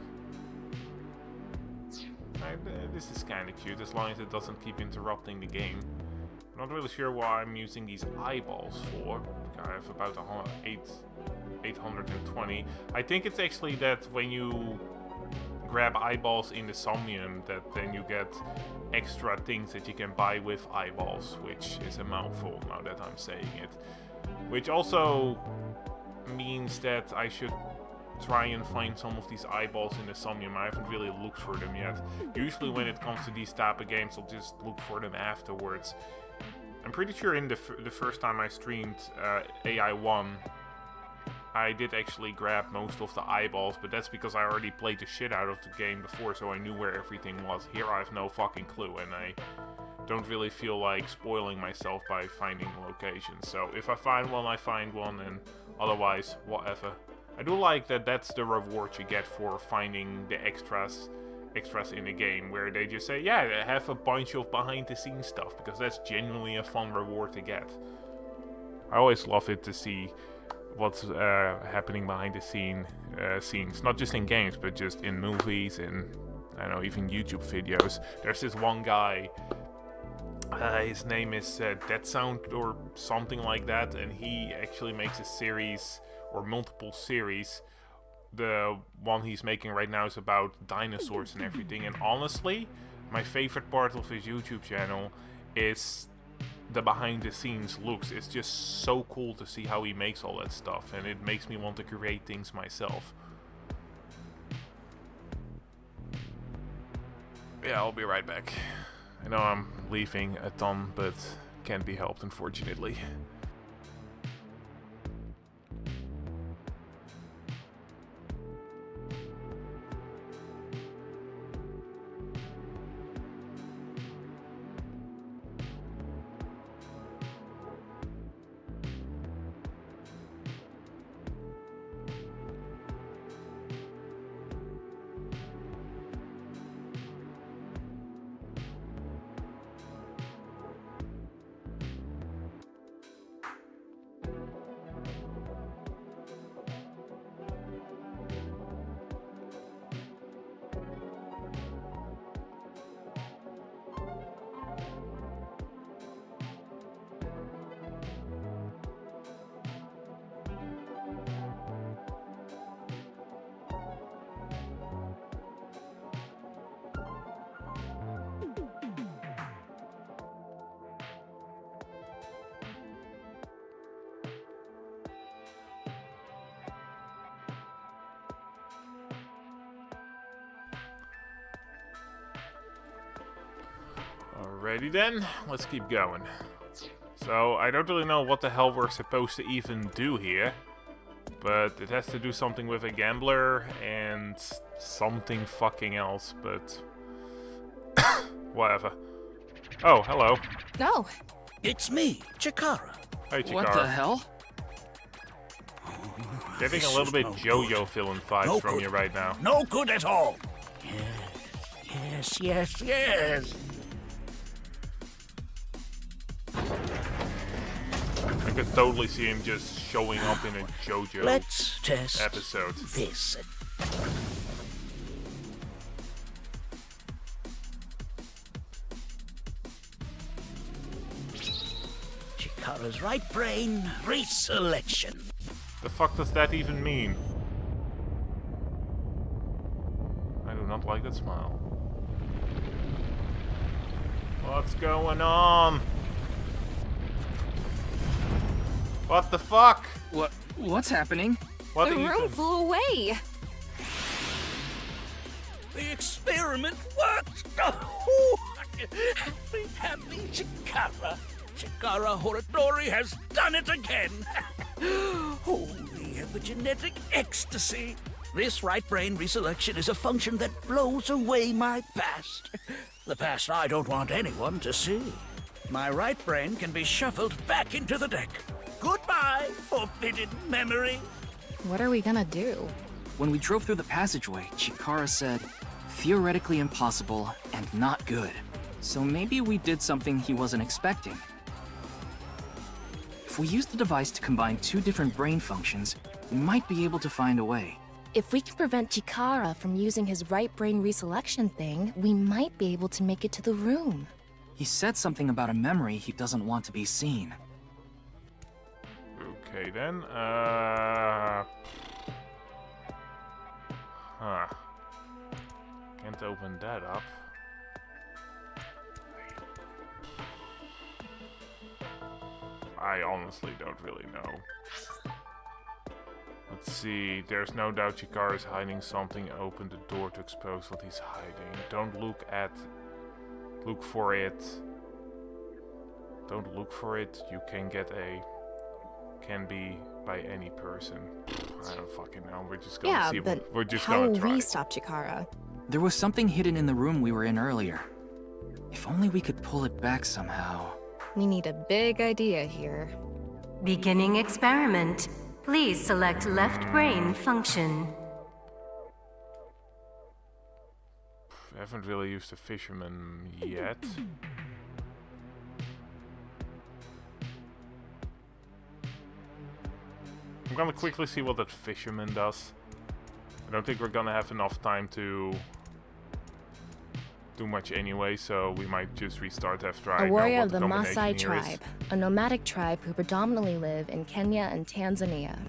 This is kinda cute, as long as it doesn't keep interrupting the game. I'm not really sure what I'm using these eyeballs for. I have about 820. I think it's actually that when you grab eyeballs in the Somnium, that then you get extra things that you can buy with eyeballs, which is a mouthful now that I'm saying it. Which also means that I should try and find some of these eyeballs in the Somnium. I haven't really looked for them yet. Usually when it comes to these type of games, I'll just look for them afterwards. I'm pretty sure in the first time I streamed AI1, I did actually grab most of the eyeballs, but that's because I already played the shit out of the game before, so I knew where everything was. Here I have no fucking clue, and I don't really feel like spoiling myself by finding locations. So if I find one, I find one, and otherwise, whatever. I do like that that's the reward you get for finding the extras in the game, where they just say, yeah, have a bunch of behind the scenes stuff, because that's genuinely a fun reward to get. I always love it to see what's happening behind the scenes, not just in games, but just in movies and, I don't know, even YouTube videos. There's this one guy, his name is Dead Sound or something like that, and he actually makes a series or multiple series. The one he's making right now is about dinosaurs and everything, and honestly, my favorite part of his YouTube channel is the behind the scenes looks. It's just so cool to see how he makes all that stuff, and it makes me want to create things myself. Yeah, I'll be right back. I know I'm leaving a ton, but can't be helped, unfortunately. Alrighty then, let's keep going. So, I don't really know what the hell we're supposed to even do here. But it has to do something with a gambler and something fucking else, but... whatever. Oh, hello. No. It's me, Chikara. Hey, Chikara. What the hell? Getting a little bit JoJo feeling vibes from you right now. No good at all. Yes. I could totally see him just showing up in a JoJo Let's test episode. This. Chikara's right brain reselection. The fuck does that even mean? I do not like that smile. What's going on? What the fuck? What's happening? The room flew away. The experiment worked! Oh, happy, happy Chikara. Chikara Horadori has done it again. Holy epigenetic ecstasy. This right brain reselection is a function that blows away my past. The past I don't want anyone to see. My right brain can be shuffled back into the deck. Goodbye, forbidden memory. What are we gonna do? When we drove through the passageway, Chikara said, theoretically impossible and not good. So maybe we did something he wasn't expecting. If we use the device to combine two different brain functions, we might be able to find a way. If we can prevent Chikara from using his right brain reselection thing, we might be able to make it to the room. He said something about a memory he doesn't want to be seen. Okay then, Huh. Can't open that up. I honestly don't really know. Let's see, there's no doubt Chikara is hiding something. Open the door to expose what he's hiding. Don't look for it. Don't look for it. You can get can be by any person. I don't fucking know. We're just gonna see what we're just how gonna will try. we stop Chikara? There was something hidden in the room we were in earlier. If only we could pull it back somehow. We need a big idea here. Beginning experiment. Please select left brain function. I haven't really used the fisherman yet. I'm gonna quickly see what that fisherman does. I don't think we're gonna have enough time to do much anyway, so we might just restart after I A know warrior what of the the combination Maasai here is. tribe, a nomadic tribe who predominantly live in Kenya and Tanzania.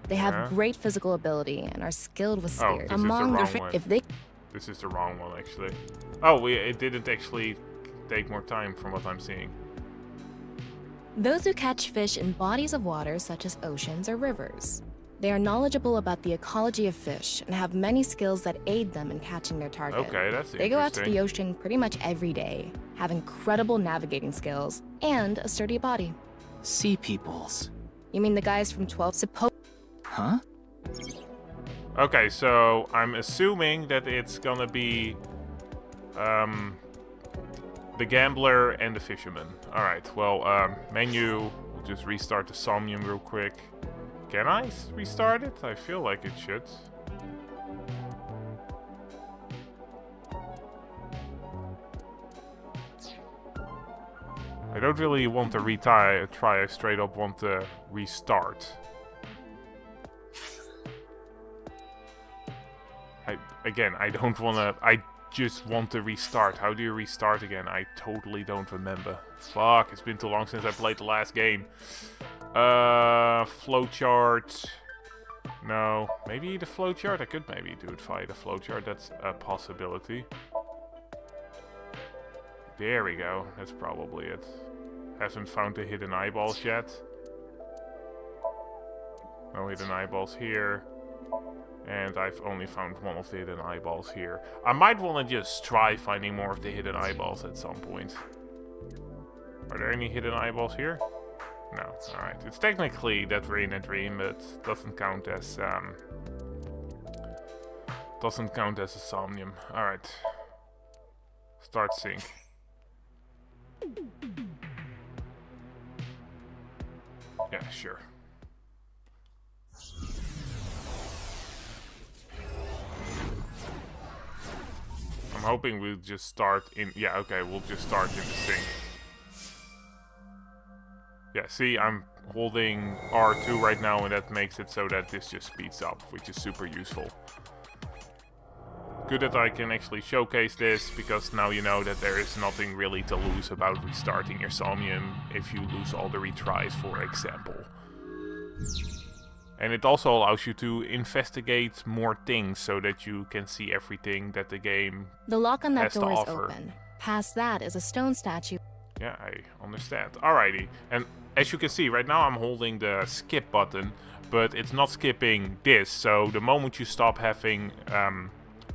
They have Yeah. great physical ability and are skilled with Oh, spears. this is the wrong one. if they This is the wrong one, actually. Oh, it didn't actually take more time from what I'm seeing. Those who catch fish in bodies of water such as oceans or rivers. They are knowledgeable about the ecology of fish and have many skills that aid them in catching their target. Okay, that's They go out to interesting. the ocean pretty much every day, have incredible navigating skills, and a sturdy body. Sea peoples. You mean the guys from 12 Huh? Okay, so I'm assuming that it's gonna be the gambler and the fisherman. Alright, well, menu. We'll just restart the Somnium real quick. Can I restart it? I feel like it should. I don't really want to retry. I straight up want to restart. I don't want to... I just want to restart. How do you restart again? I totally don't remember. Fuck, it's been too long since I played the last game. Flowchart. No. Maybe the flowchart? I could maybe do it via the flowchart. That's a possibility. There we go. That's probably it. Haven't found the hidden eyeballs yet. No hidden eyeballs here. And I've only found one of the hidden eyeballs here. I might want to just try finding more of the hidden eyeballs at some point. Are there any hidden eyeballs here? No. Alright. It's technically that we're in a dream, but doesn't count as a somnium. Alright. Start sync. Yeah, sure. I'm hoping we'll just start in... Yeah, okay, we'll just start in the sync. Yeah, see, I'm holding R2 right now, and that makes it so that this just speeds up, which is super useful. Good that I can actually showcase this, because now you know that there is nothing really to lose about restarting your Somnium if you lose all the retries, for example. And it also allows you to investigate more things so that you can see everything that the game The lock on that has to door is offer. open. Past that is a stone statue. Yeah, I understand. Alrighty. And as you can see, right now I'm holding the skip button, but it's not skipping this. So the moment you stop having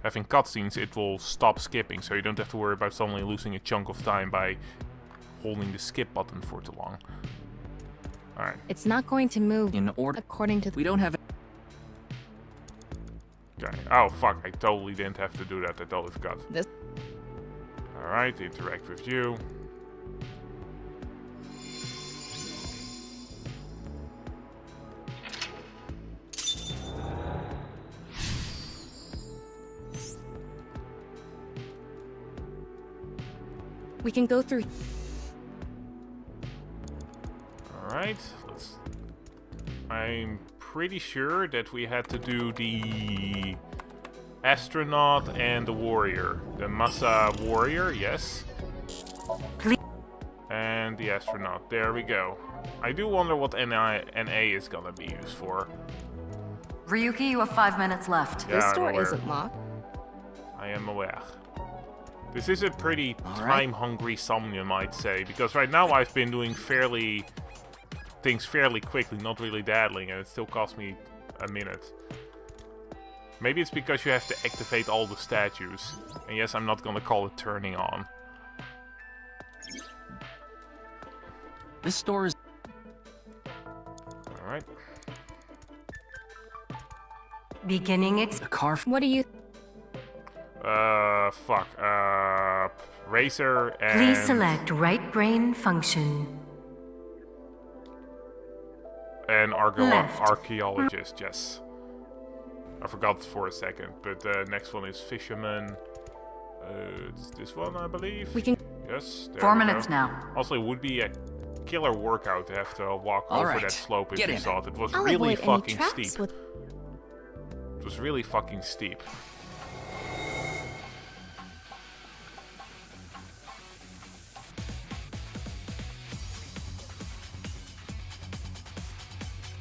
cutscenes, it will stop skipping. So you don't have to worry about suddenly losing a chunk of time by holding the skip button for too long. Alright. It's not going to move in order according to... We don't have... Okay. Oh, fuck. I totally didn't have to do that. I totally forgot. This... Alright, interact with you. We can go through... Alright, I'm pretty sure that we had to do the astronaut and the warrior. The Massa warrior, yes. And the astronaut. There we go. I do wonder what NA is gonna be used for. Ryuki, you have 5 minutes left. Yeah, This door I'm aware. isn't locked. I am aware. This is a pretty time-hungry Somnium, I'd say, because right now I've been doing things fairly quickly, not really daddling, and it still cost me a minute. Maybe it's because you have to activate all the statues. And yes, I'm not gonna call it turning on. This door is... Alright. Beginning The car... What do you... Fuck. Racer and... Please select right brain function. And Left. archaeologist, yes. I forgot for a second, but the next one is fisherman. It's this one, I believe. We can... Yes, there 4 we minutes go. now. Also, it would be a killer workout to have to walk All over right, that slope if get you in. saw it. It was I'll really avoid any fucking traps steep. with... It was really fucking steep.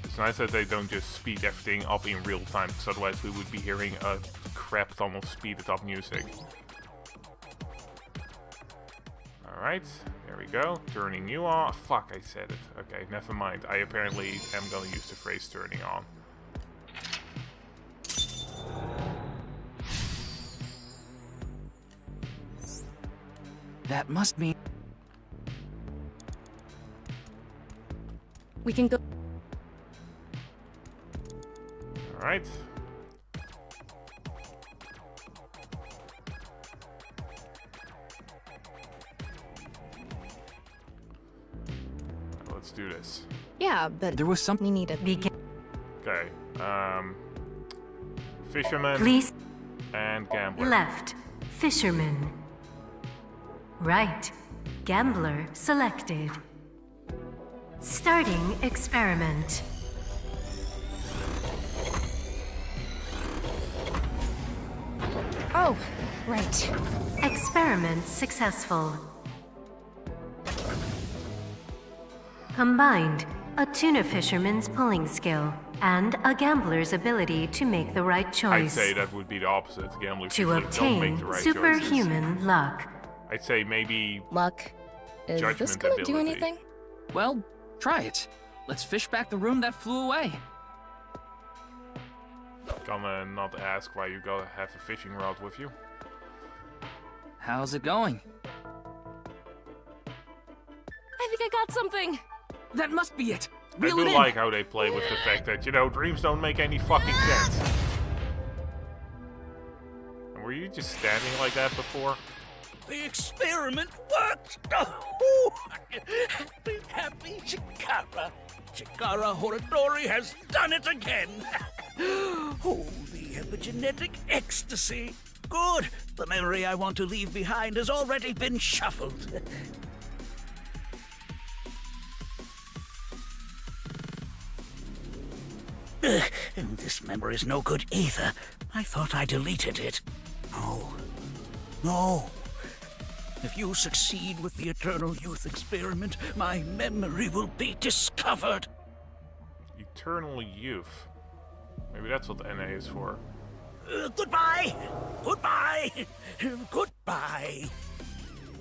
It's nice that they don't just speed everything up in real time, because otherwise we would be hearing a crap ton of speeded up music. Alright, there we go. Turning you on. Fuck, I said it. Okay, never mind. I apparently am gonna use the phrase turning on. That must mean... We can go... Alright. Let's do this. Yeah, but... There was something... We need a... Okay, fisherman Please and gambler. left. Fisherman. Right. Gambler selected. Starting experiment. Oh, right. Experiment successful. Combined, a tuna fisherman's pulling skill and a gambler's ability to make the right I'd choice. say that would be the opposite. Gamblers To usually don't make obtain the right choices. superhuman luck. I'd say maybe Luck. Is this judgment gonna do ability. anything? Well, try it. Let's fish back the room that flew away. Gonna not ask why you gotta have a fishing rod with you. How's it going? I've got something! That must be it! I do like how they play with the fact that, you know, dreams don't make any fucking sense. And were you just standing like that before? The experiment worked! Oh, happy Chikara. Chikara Horadori has done it again! Oh, the epigenetic ecstasy! Good! The memory I want to leave behind has already been shuffled. This memory's no good either. I thought I deleted it. No. If you succeed with the Eternal Youth experiment, my memory will be discovered. Eternal Youth. Maybe that's what NA is for. Goodbye! Goodbye! Goodbye!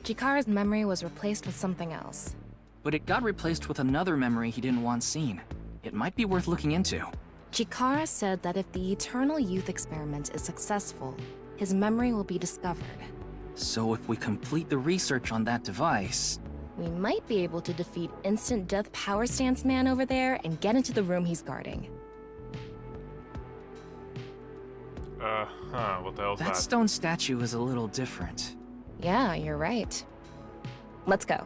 Chikara's memory was replaced with something else. But it got replaced with another memory he didn't want seen. It might be worth looking into. Chikara said that if the Eternal Youth experiment is successful, his memory will be discovered. So if we complete the research on that device... we might be able to defeat Instant Death Power Stance Man over there and get into the room he's guarding. What the hell's that? That stone statue is a little different. Yeah, you're right. Let's go.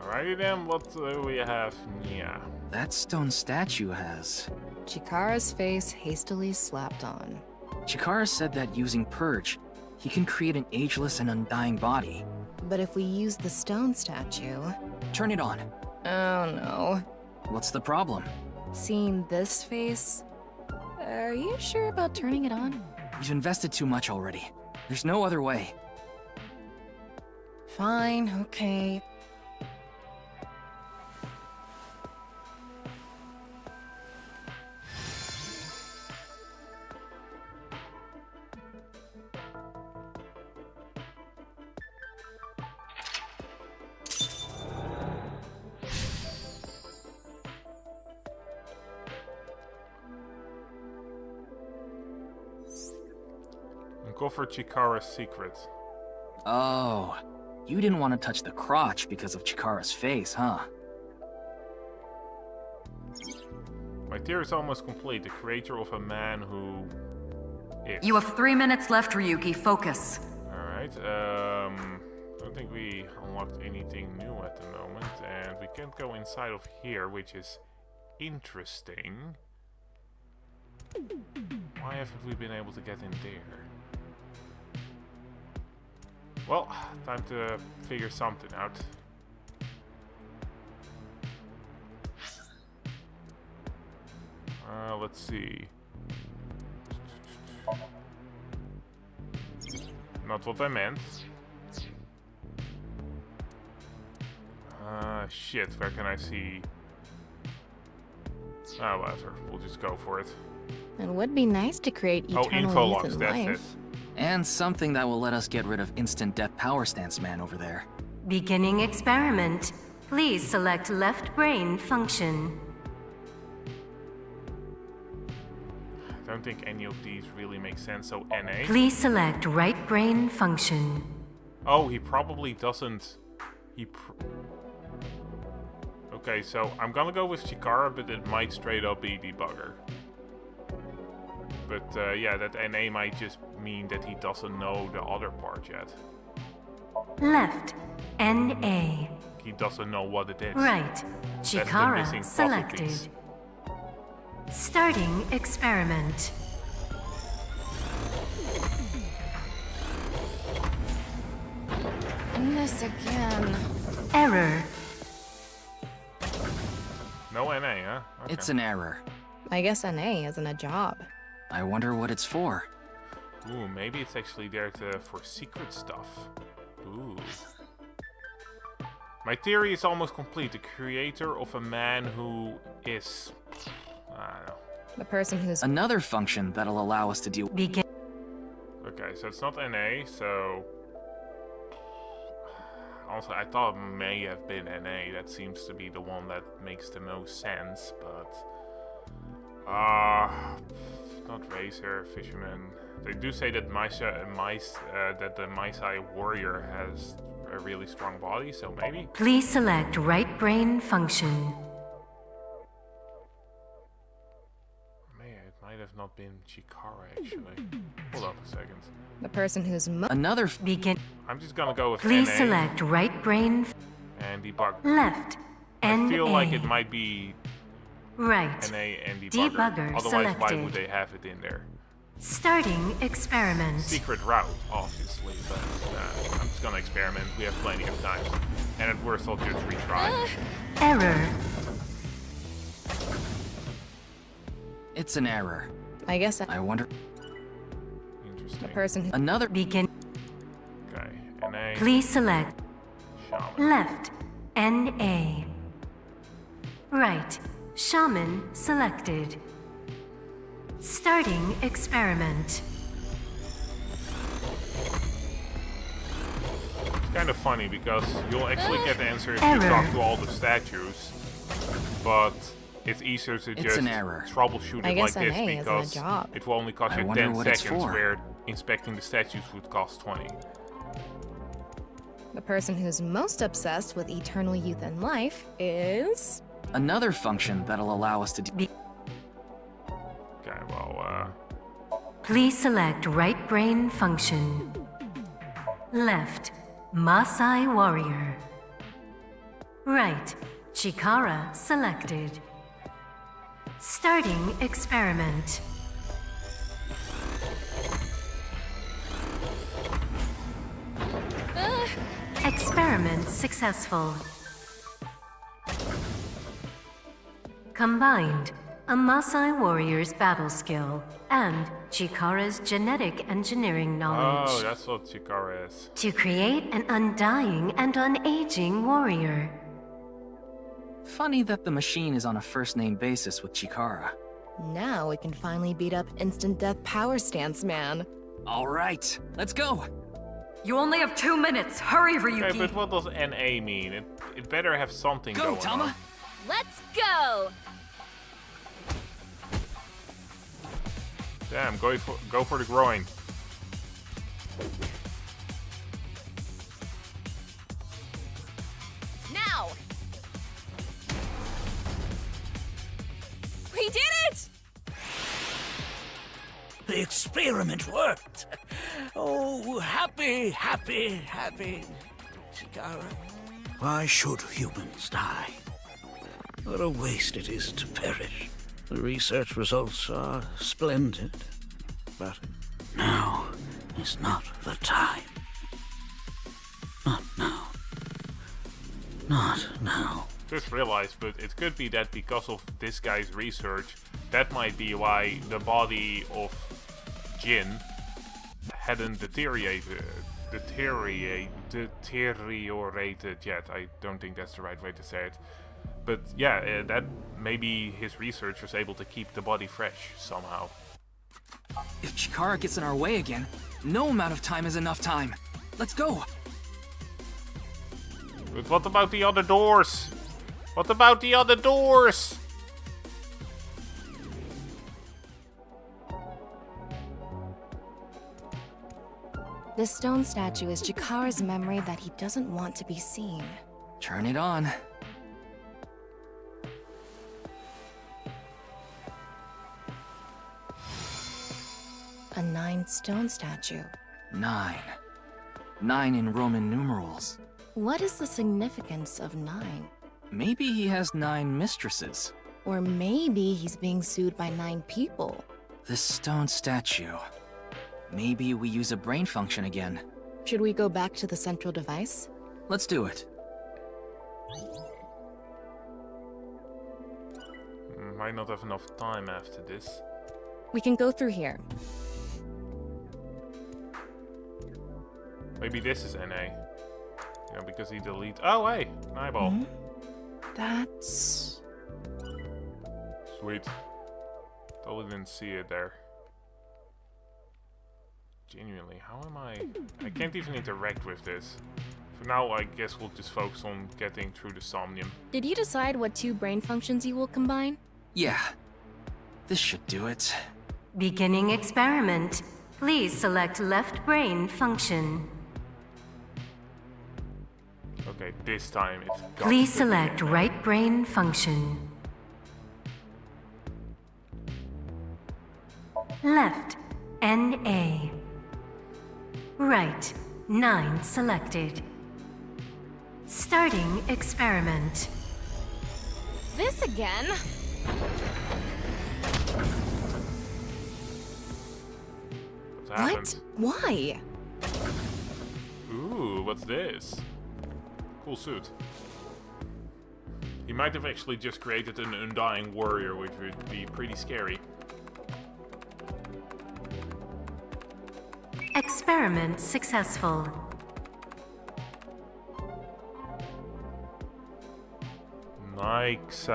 Alrighty then, what do we have? Yeah. That stone statue has... Chikara's face hastily slapped on. Chikara said that using Purge, he can create an ageless and undying body. But if we use the stone statue... Turn it on. Oh no. What's the problem? Seeing this face? Are you sure about turning it on? You've invested too much already. There's no other way. Fine, okay. Uncover Chikara's secret. Oh, you didn't want to touch the crotch because of Chikara's face, huh? My theory is almost complete. The creator of a man who is. You have 3 minutes left, Ryuki. Focus. Alright, I don't think we unlocked anything new at the moment, and we can't go inside of here, which is interesting. Why haven't we been able to get in there? Well, time to figure something out. Let's see. Not what I meant. Shit, where can I see? Ah, whatever. We'll just go for it. It would be nice to create eternal info youth logs, in that's life. it. And something that will let us get rid of Instant Death Power Stance Man over there. Beginning experiment. Please select left brain function. I don't think any of these really make sense, so NA. Please select right brain function. Oh, he probably doesn't... Okay, so I'm gonna go with Chikara, but it might straight up be Debugger. But yeah, that NA might just mean that he doesn't know the other part yet. Left. NA. He doesn't know what it is. Right. Chikara missing puzzle selected. piece. Starting experiment. This again. Error. No NA, huh? Okay. It's an error. I guess NA isn't a job. I wonder what it's for. Ooh, maybe it's actually there for secret stuff. Ooh. My theory is almost complete. The creator of a man who is... I don't know. The person who's... Another function that'll allow us to deal... Begin. Okay, so it's not NA, so... Also, I thought it may have been NA. That seems to be the one that makes the most sense, but... not Racer, Fisherman... They do say that that the Maisai warrior has a really strong body, so maybe. Please select right brain function. Man, it might have not been Chikara actually. Hold up a second. The person who's another begin. I'm just gonna go with Please NA select right brain and debug. left. I feel NA. like it might be Right. NA and debugger. Debugger Otherwise, why selected. would they have it in there? Starting experiment. Secret route, obviously, but I'm just gonna experiment. We have plenty of time. And at worst, I'll just retry. Error. It's an error. I guess I wonder. Interesting. the person who Another begin. Okay, NA. Please select Shaman. left. NA. Right. Shaman selected. Starting experiment. It's kind of funny because you'll actually get the answer if Error. you talk to all the statues, but it's easier to It's just an error. troubleshoot I it like guess this NA isn't a because job. it will only cost I you wonder 10 what it's seconds for. where inspecting the statues would cost 20. the person who's most obsessed with eternal youth and life is Another function that'll allow us to Okay, well, Please select right brain function. Left. Maasai warrior. Right. Chikara selected. Starting experiment. Experiment successful. Combined, a Maasai warrior's battle skill and Chikara's genetic engineering knowledge oh, that's what Chikara is. to create an undying and unaging warrior. Funny that the machine is on a first-name basis with Chikara. now we can finally beat up instant death power stance man. All right, let's go. You only have 2 minutes. Hurry, Ryuki. Okay, but what does NA mean? It better have something Go, going Tama. on. Let's go! Damn, go for the groin. Now! We did it! The experiment worked. Oh, happy, happy, happy, Chikara. Why should humans die? What a waste it is to perish. The research results are splendid, but now is not the time. Not now. Not now. Just realized, but it could be that because of this guy's research, that might be why the body of Jin hadn't deteriorated yet. I don't think that's the right way to say it. But yeah, that maybe his research was able to keep the body fresh somehow. If Chikara gets in our way again, no amount of time is enough time. Let's go. But what about the other doors? What about the other doors? This stone statue is Chikara's memory that he doesn't want to be seen. Turn it on. A 9 stone statue. 9. 9 in Roman numerals. What is the significance of 9? Maybe he has 9 mistresses. Or maybe he's being sued by 9 people. This stone statue. Maybe we use a brain function again. Should we go back to the central device? Let's do it. Might not have enough time after this. We can go through here. Maybe this is NA. Yeah, because he deleted. Oh, hey, an eyeball. Hmm? That's... Sweet. Totally didn't see it there. Genuinely, how am I can't even interact with this. For now, I guess we'll just focus on getting through the Somnium. Did you decide what 2 brain functions you will combine? Yeah. This should do it. Beginning experiment. Please select left brain function. Okay, this time it's got Please to be select right brain function. Left, NA. Right, 9 selected. Starting experiment. This again? What's happened? Why? Ooh, what's this? Cool suit. He might have actually just created an undying warrior, which would be pretty scary. Experiment successful. Nice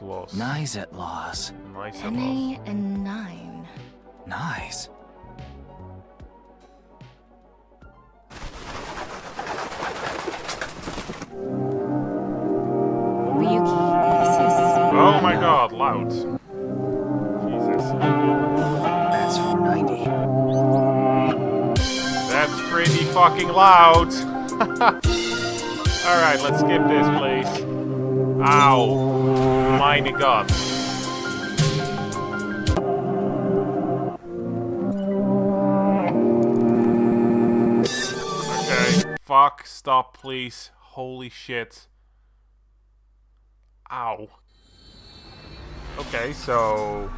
loss. Nice at loss. Nice at NA loss. and 9. Nice. Ryuki, this is... Oh my god, loud. Jesus. That's 490. That's pretty fucking loud. Alright, let's skip this, please. Ow. My god. Okay. Fuck, stop, please. Holy shit. Ow. Okay, so...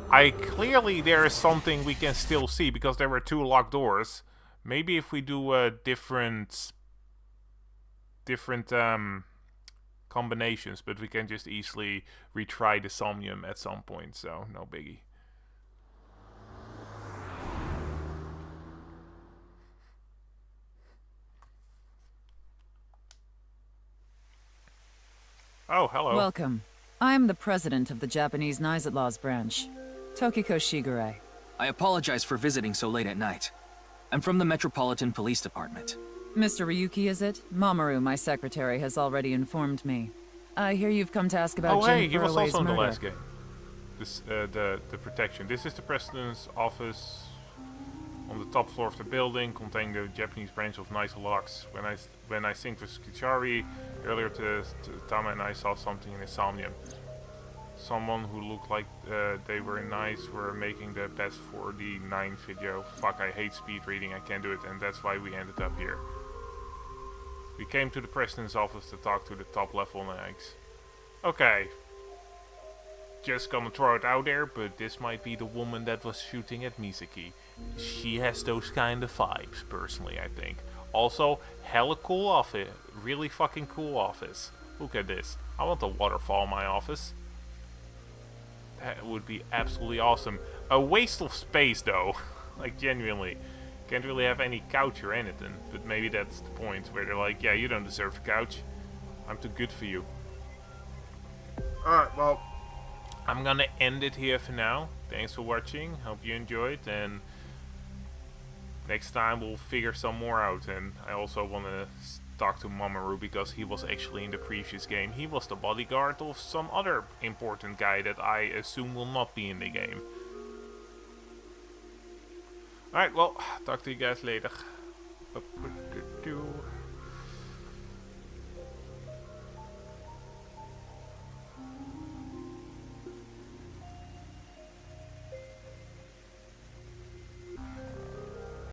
there is something we can still see, because there were 2 locked doors. Maybe if we do a different combinations, but we can just easily retry the Somnium at some point, so no biggie. Oh, hello. Welcome. I'm the president of the Japanese Knives at Laws branch, Tokiko Shigure. I apologize for visiting so late at night. I'm from the Metropolitan Police Department. Mr. Ryuki, is it? Mamoru, my secretary, has already informed me. I hear you've come to ask about Oh, Jim hey, he was Furley's also in the murder. last game. This, the protection. This is the president's office on the top floor of the building, containing the Japanese branch of Knights of Lux. When I synced with Kichari earlier to Tama and I saw something in the Somnium. Someone who looked like they were nice were making the best for the 9 video. Fuck, I hate speed reading, I can't do it, and that's why we ended up here. We came to the president's office to talk to the top level nags. Okay. Just gonna throw it out there, but this might be the woman that was shooting at Misaki. She has those kind of vibes, personally, I think. Also, hella cool office. Really fucking cool office. Look at this. I want a waterfall in my office. That would be absolutely awesome. A waste of space, though. Like, genuinely. Can't really have any couch or anything. But maybe that's the point where they're like, yeah, you don't deserve a couch. I'm too good for you. Alright, well, I'm gonna end it here for now. Thanks for watching. Hope you enjoyed. And next time we'll figure some more out. And I also want to talk to Mamoru, because he was actually in the previous game. He was the bodyguard of some other important guy that I assume will not be in the game. Alright, well, talk to you guys later.